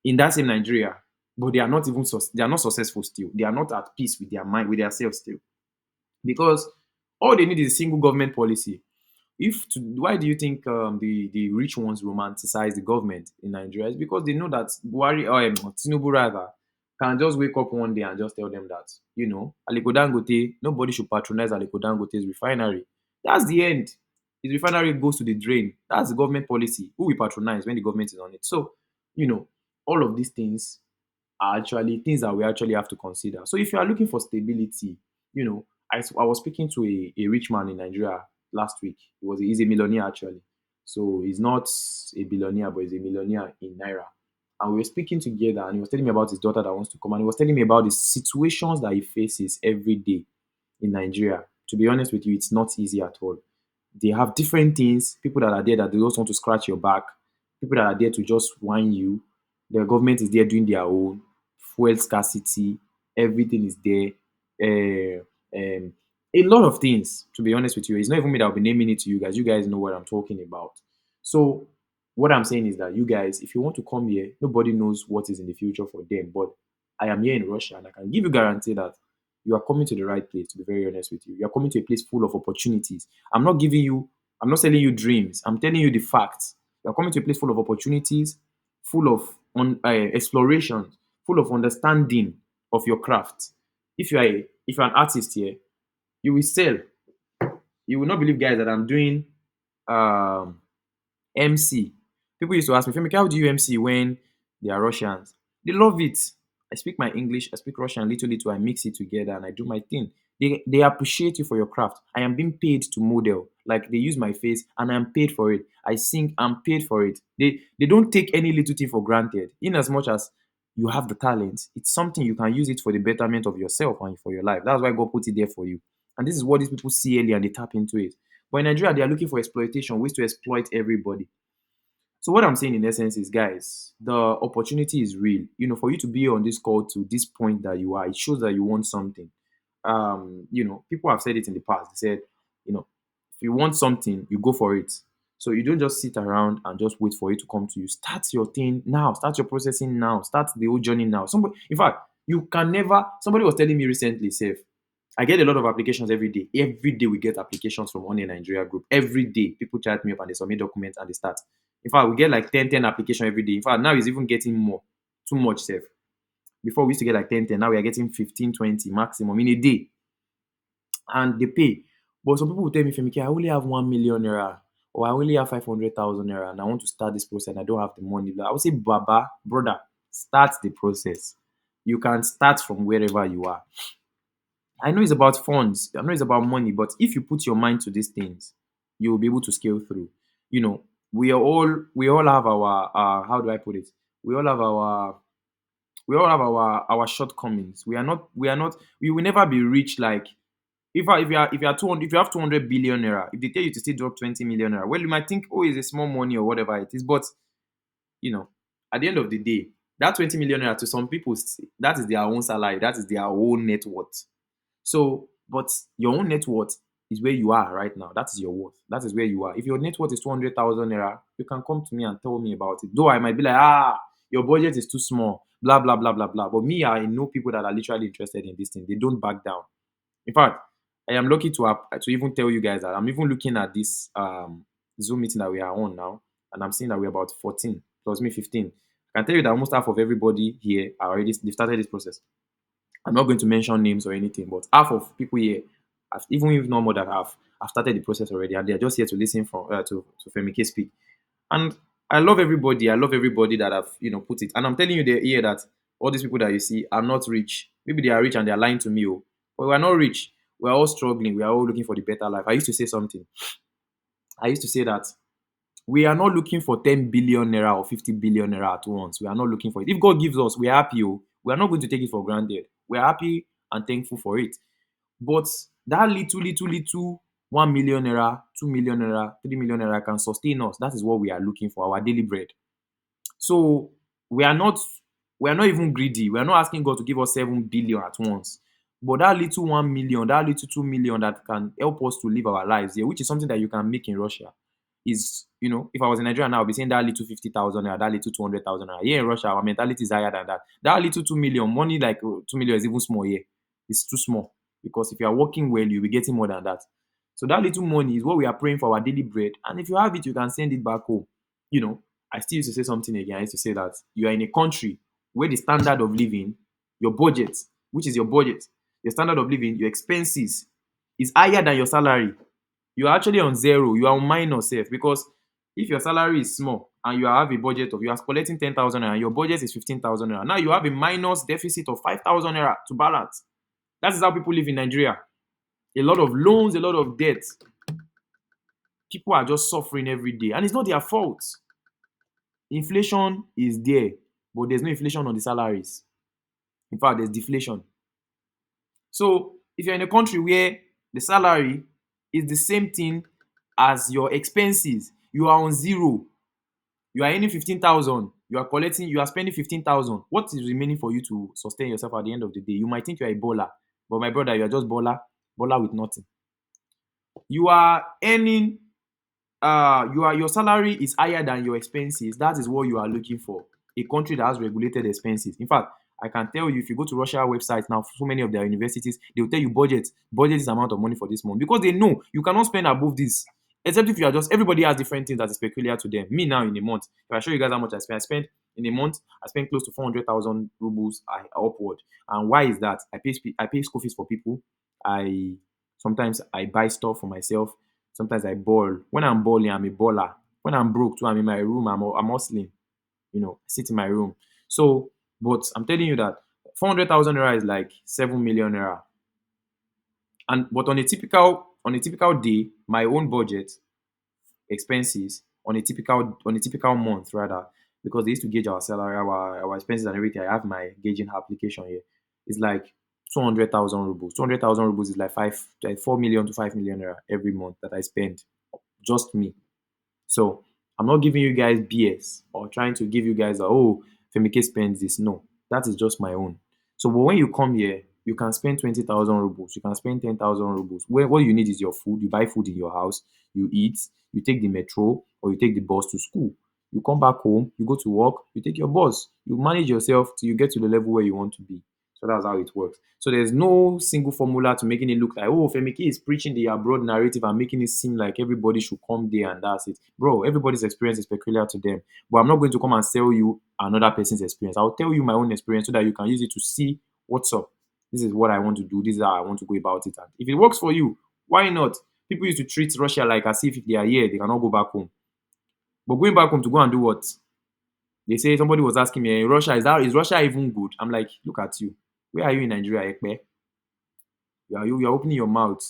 A: in that same Nigeria, but they are not successful still. They are not at peace with their mind, with themselves still. Because all they need is a single government policy. Why do you think the rich ones romanticize the government in Nigeria? It's because they know that Buhari or Tinubu rather can just wake up one day and just tell them that Aliko Dangote, nobody should patronize Aliko Dangote's refinery. That's the end. His refinery goes to the drain. That's the government policy. Who we patronize when the government is on it? So you know all of these things are actually things that we actually have to consider. So if you are looking for stability, I was speaking to a rich man in Nigeria last week. He's a millionaire actually. So he's not a billionaire, but he's a millionaire in Naira. And we were speaking together, and he was telling me about his daughter that wants to come, and he was telling me about the situations that he faces every day in Nigeria. To be honest with you, it's not easy at all. They have different things. People that are there that they just want to scratch your back. People that are there to just whine you. The government is there doing their own. Fuel scarcity. Everything is there. A lot of things, to be honest with you. It's not even me that will be naming it to you guys. You guys know what I'm talking about. So what I'm saying is that you guys, if you want to come here, nobody knows what is in the future for them. But I am here in Russia, and I can give you guarantee that you are coming to the right place, to be very honest with you. You are coming to a place full of opportunities. I'm not selling you dreams. I'm telling you the facts. You are coming to a place full of opportunities, full of exploration, full of understanding of your craft. If you're an artist here, you will sell. You will not believe, guys, that I'm doing um, MC. People used to ask me, Femike, how do you MC when they are Russians? They love it. I speak my English, I speak Russian little, little, I mix it together and I do my thing. They appreciate you for your craft. I am being paid to model. Like they use my face and I'm paid for it. I sing, I'm paid for it. They don't take any little thing for granted. In as much as you have the talent, it's something you can use it for the betterment of yourself and for your life. That's why God put it there for you. And this is what these people see early and they tap into it. But in Nigeria, they are looking for exploitation, ways to exploit everybody. So what I'm saying in essence is, guys, the opportunity is real. For you to be on this call to this point that you are, it shows that you want something. People have said it in the past. They said, if you want something, you go for it. So you don't just sit around and just wait for it to come to you. Start your thing now. Start your processing now. Start the whole journey now. In fact, you can never. Somebody was telling me recently, safe. I get a lot of applications every day. Every day we get applications from One in Nigeria group. Every day people chat me up and they submit documents and they start. In fact, we get like 10 applications every day. In fact, now it's even getting more. Too much safe. Before we used to get like 10. Now we are getting 15, 20 maximum in a day. And they pay. But some people will tell me, Femike, I only have 1 million naira or I only have 500,000 naira and I want to start this process and I don't have the money. I would say, Baba, brother, start the process. you can start from wherever you are. I know it's about funds, I know it's about money, but if you put your mind to these things, you will be able to scale through. You know, we all have our how do I put it? We all have our we all have our shortcomings. We will never be rich like if you are 200, if you have 200 billion naira, if they tell you to still drop 20 million naira, well, you might think, oh, it's a small money or whatever it is, but you know, at the end of the day, that 20 million naira to some people, that is their own salary, that is their own net worth. So, but your own net worth is where you are right now. That is your worth. That is where you are. If your net worth is 200,000 naira, you can come to me and tell me about it. Though I might be like, your budget is too small, blah, blah, blah, blah, blah. But me, I know people that are literally interested in this thing. They don't back down. In fact, I am lucky to even tell you guys that I'm even looking at this Zoom meeting that we are on now, and I'm seeing that we're about 14 plus me 15. I can tell you that almost half of everybody here are already they've started this process. I'm not going to mention names or anything, but half of people here, even if not more than half, have started the process already, and they're just here to listen from to Femike speak. And I love everybody. I love everybody that have put it. And I'm telling you here that all these people that you see are not rich. Maybe they are rich and they are lying to me, oh, but we are not rich. We are all struggling. We are all looking for the better life. I used to say something. I used to say that we are not looking for 10 billion naira or 50 billion naira at once. We are not looking for it. If God gives us, we are happy. Oh. We are not going to take it for granted. We are happy and thankful for it. But that little 1 million naira, 2 million naira, 3 million naira can sustain us. That is what we are looking for, our daily bread. So we are not even greedy. We are not asking God to give us 7 billion at once. But that little 1 million, that little 2 million that can help us to live our lives here, which is something that you can make in Russia, is, if I was in Nigeria now, I'll be saying that little 50,000 naira, that little 200,000 naira. Here in Russia, our mentality is higher than that. That little 2 million, money like 2 million is even small here. It's too small. Because if you are working well, you'll be getting more than that. So that little money is what we are praying for our daily bread. And if you have it, you can send it back home. I still used to say something again. I used to say that you are in a country where the standard of living, your budget, which is your budget, your standard of living, your expenses is higher than your salary. You are actually on zero. You are on minus safe, because if your salary is small and you have a budget of, you are collecting 10,000 naira and your budget is 15,000 naira, now you have a minus deficit of 5,000 naira to balance. That is how people live in Nigeria. A lot of loans, a lot of debt. People are just suffering every day, and it's not their fault. Inflation is there, but there's no inflation on the salaries. In fact, there's deflation. So if you're in a country where the salary is the same thing as your expenses, you are on zero. You are earning 15,000. You are spending 15,000. What is remaining for you to sustain yourself at the end of the day? You might think you are a baller, but my brother, you are just baller with nothing. You are earning, your salary is higher than your expenses. That is what you are looking for. A country that has regulated expenses. In fact, I can tell you, if you go to Russia websites now, so many of their universities, they will tell you budget this amount of money for this month, because they know you cannot spend above this. Except if you are just, everybody has different things that is peculiar to them. Me now in a month, if I show you guys how much I spent in a month, I spent close to 400,000 rubles upward. And why is that? I pay school fees for people. Sometimes I buy stuff for myself. Sometimes I ball. When I'm balling, I'm a baller. When I'm broke too, I'm in my room. I'm hustling. I sit in my room. So, but I'm telling you that 400,000 naira is like 7 million naira. But on a typical day, my own budget expenses on a typical month rather, because they used to gauge our salary, our expenses and everything. I have my gauging application here. It's like 200,000 rubles. 200,000 rubles is like 4 million to 5 million naira every month that I spend, just me. So I'm not giving you guys BS or trying to give you guys Femike spends this. No, that is just my own. So but when you come here, you can spend 20,000 rubles. You can spend 10,000 rubles. What you need is your food. You buy food in your house. You eat. You take the metro or you take the bus to school. You come back home. You go to work. You take your bus. You manage yourself till you get to the level where you want to be. So that's how it works. So there's no single formula to making it look like, Femike is preaching the abroad narrative and making it seem like everybody should come there and that's it. Bro, everybody's experience is peculiar to them. But I'm not going to come and sell you another person's experience. I'll tell you my own experience so that you can use it to see what's up. This is what I want to do. This is how I want to go about it. And if it works for you, why not? People used to treat Russia like as if they are here, they cannot go back home. But going back home to go and do what? They say somebody was asking me, Russia, is Russia even good? I'm like, look at you. Where are you in Nigeria, Ekpe? You're opening your mouth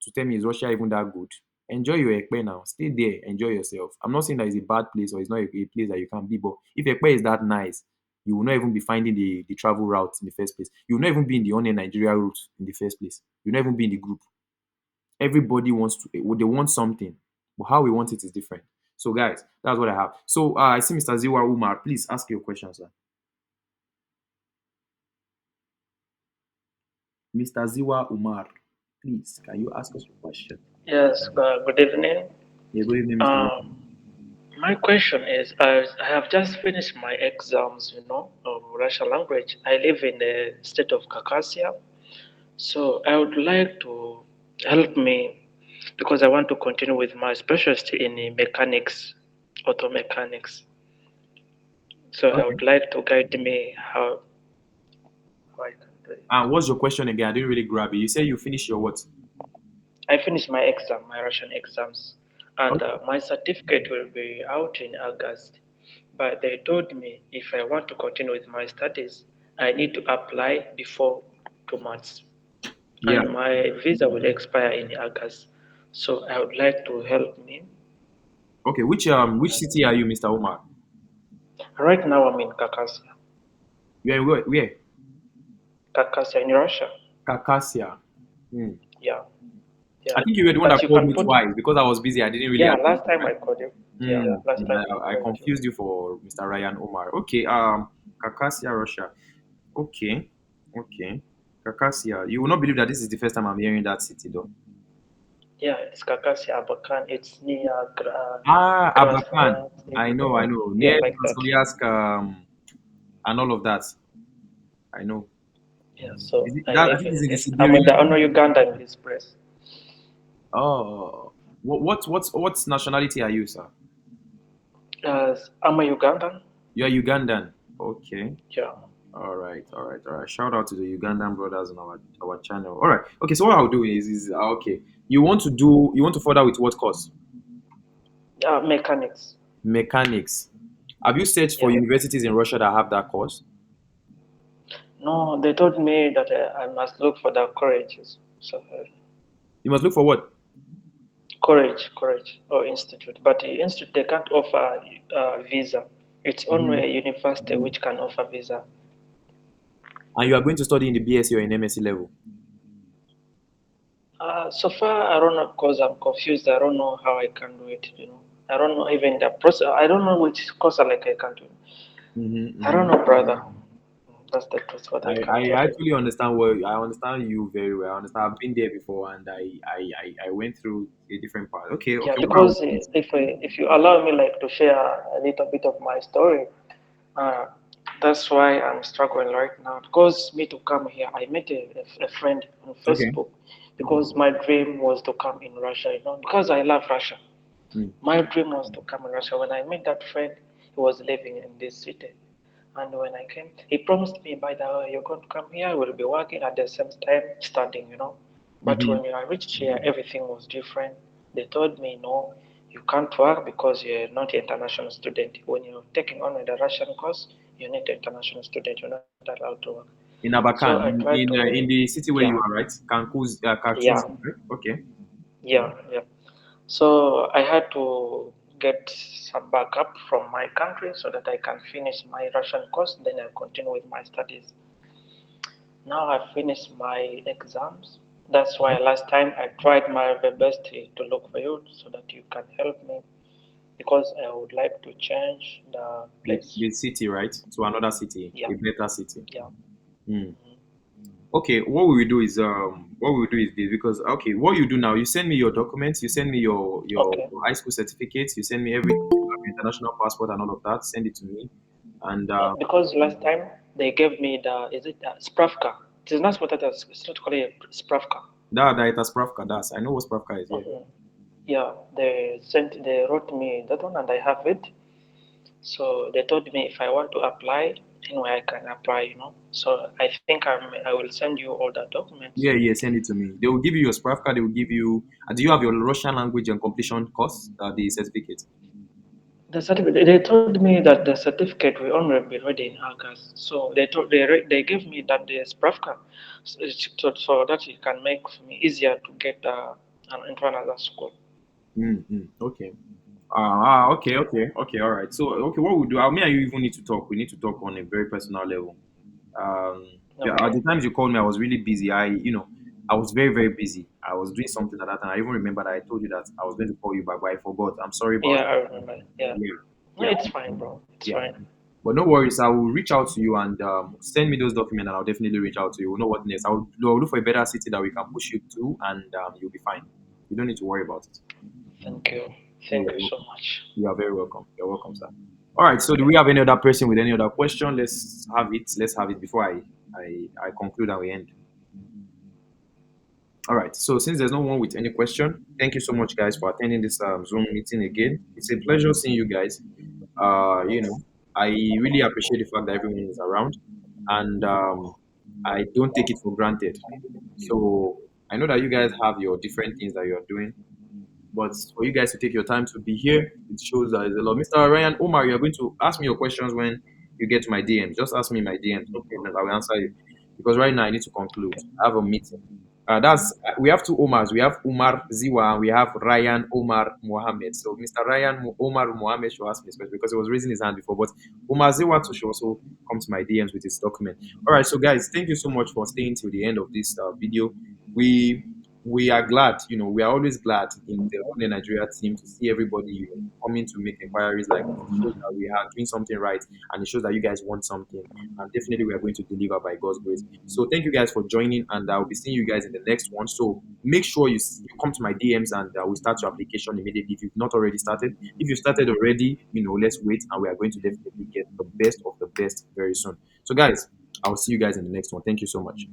A: to tell me is Russia even that good? Enjoy your Ekpe now. Stay there. Enjoy yourself. I'm not saying that it's a bad place or it's not a place that you can be, but if Ekpe is that nice, you will not even be finding the travel route in the first place. You will not even be in the only Nigeria route in the first place. You will not even be in the group. Everybody wants to, they want something, but how we want it is different. So, guys, that's what I have. So, I see Mr. Ziwa Umar. Please ask your question, sir. Mr. Ziwa Umar, please, can you ask us a question?
H: Yes, good evening.
A: Yeah, good evening, Mr.
H: My question is, I have just finished my exams, of Russian language. I live in the state of Caucasia, so I would like to help me because I want to continue with my specialty in mechanics, auto mechanics. So I
A: Okay.
H: would like to guide me how I can do it.
A: And what's your question again? I didn't really grab it. You say you finished your what?
H: I finished my exam, my Russian exams, and
A: Okay.
H: my certificate will be out in August. But they told me if I want to continue with my studies, I need to apply before 2 months,
A: Yeah.
H: and my visa will expire in August. So I would like to help me.
A: Okay. Which city are you, Mr. Umar?
H: Right now I'm in Kakasia,
A: You're in where?
H: Kakasia in Russia.
A: Kakasia. Hmm.
H: Yeah, yeah.
A: I think you were the one
H: But
A: that
H: you
A: called
H: can
A: me
H: put.
A: twice because I was busy. I didn't really
H: Yeah,
A: attend.
H: last time I called you. Yeah, last time I
A: I
H: called you.
A: confused you for Mr. Ryan Omar. Okay, Kakasia, Russia. Okay, okay. Kakasia. You will not believe that this is the first time I'm hearing that city though.
H: Yeah, it's Kakasia Abakan. It's near
A: Abakan.
H: Krasnoyarsk.
A: I know.
H: Yeah,
A: Near
H: like that.
A: Krasnoyarsk, and all of that. I know.
H: Yeah, so
A: Is it
H: I
A: that I
H: live
A: think
H: in
A: it's in the
H: this. I'm in the
A: Siberian?
H: honor Uganda in this place.
A: Oh, what nationality are you, sir?
H: I'm a Ugandan.
A: You're Ugandan. Okay.
H: Yeah.
A: All right. Shout out to the Ugandan brothers on our channel. All right. Okay. So what I'll do is okay. You want to further with what course?
H: Mechanics.
A: Mechanics. Have you searched for
H: Yeah.
A: universities in Russia that have that course?
H: No, they told me that I must look for the colleges. So,
A: You must look for what?
H: college or institute. But the institute, they can't offer visa. It's only
A: Mhm.
H: a university which can offer visa.
A: And you are going to study in the BSc or in MSc level.
H: So far, I don't know because I'm confused. I don't know how I can do it. I don't know even the process. I don't know which course like I can do. I don't know, brother. That's the truth. What I can
A: I
H: tell you.
A: actually understand I understand you very well. I understand. I've been there before, and I went through a different part. Okay,
H: Yeah,
A: okay. What I
H: because if you allow me like to share a little bit of my story, uh, that's why I'm struggling right now. Because me to come here, I met a friend on
A: okay.
H: Facebook because my dream was to come in Russia. Because I love Russia.
A: Hmm.
H: My dream was to come in Russia. When I met that friend, he was living in this city. And when I came, he promised me, by the way, you're going to come here, we'll be working at the same time studying. But
A: Mm-hmm.
H: when I reached here, everything was different. They told me, no, you can't work because you're not an international student. When you're taking on the Russian course, you need an international student. You're not allowed to work.
A: In
H: So I
A: Abakan,
H: tried
A: in
H: to,
A: the city where
H: yeah,
A: you are, right? Khartoum,
H: yeah,
A: right? Okay.
H: yeah. So I had to get some backup from my country so that I can finish my Russian course. Then I'll continue with my studies. Now I've finished my exams. That's why last time I tried my very best to look for you so that you can help me because I would like to change the place.
A: The city, right? To another city,
H: Yeah,
A: a better city.
H: yeah.
A: Hmm. Okay, what we will do is this because okay, what you do now, you send me your documents, you send me
H: Okay.
A: your high school certificates, you send me everything, your international passport and all of that, send it to me. And
H: Because last time they gave me is it Spravka? It is not what it is. It's not called a Spravka.
A: that it has Spravka, that's I know what Spravka is, yeah.
H: Mhm. Yeah, they wrote me that one and I have it. So they told me if I want to apply, anyway, I can apply. So I think I will send you all the documents.
A: Yeah, yeah, send it to me. They will give you your Spravka, they will give you do you have your Russian language and completion course, the certificate?
H: The certificate. They told me that the certificate will only be ready in August. So they gave me that the Spravka, so that it can make for me easier to get into another school.
A: Okay. Okay. All right. So, okay, what we do? Me and you even need to talk. We need to talk on a very personal level. Yeah. At
H: Okay.
A: the times you called me, I was really busy. I was very, very busy. I was doing something at that time. I even remember that I told you that I was going to call you back, but I forgot. I'm sorry about
H: Yeah,
A: that.
H: I remember. Yeah.
A: Yeah.
H: No,
A: Yeah.
H: it's fine, bro. It's
A: Yeah.
H: fine.
A: But no worries. I will reach out to you and send me those documents, and I'll definitely reach out to you. We'll know what next. I'll look for a better city that we can push you to, and you'll be fine. You don't need to worry about it.
H: Thank you.
A: You
H: Thank
A: are
H: you so
A: welcome.
H: much.
A: You are very welcome. You're welcome, sir. All right. So, do
H: Okay.
A: we have any other person with any other question? Let's have it. Let's have it before I conclude and we end. All right. So, since there's no one with any question, thank you so much, guys, for attending this Zoom meeting again. It's a pleasure seeing you guys. I really appreciate the fact that everyone is around, and I don't take it for granted. So, I know that you guys have your different things that you are doing. But for you guys to take your time to be here, it shows that there's a lot. Mr. Ryan Omar, you're going to ask me your questions when you get to my DMs. Just ask me my DMs, no problem. I will answer you. Because right now I need to conclude. I have a meeting. We have two Omars. We have Umar Ziwa and we have Ryan Omar Mohammed. So Mr. Omar Mohammed should ask me this question because he was raising his hand before. But Umar Ziwa too should also come to my DMs with his document. All right, so guys, thank you so much for staying till the end of this video. We we are glad, we are always glad in the One Nigeria team to see everybody, coming to make inquiries like this. It shows that we are doing something right, and it shows that you guys want something. And definitely, we are going to deliver by God's grace. So, thank you guys for joining, and I'll be seeing you guys in the next one. So, make sure you come to my DMs and we start your application immediately if you've not already started. If you started already, let's wait, and we are going to definitely get the best of the best very soon. So, guys, I'll see you guys in the next one. Thank you so much.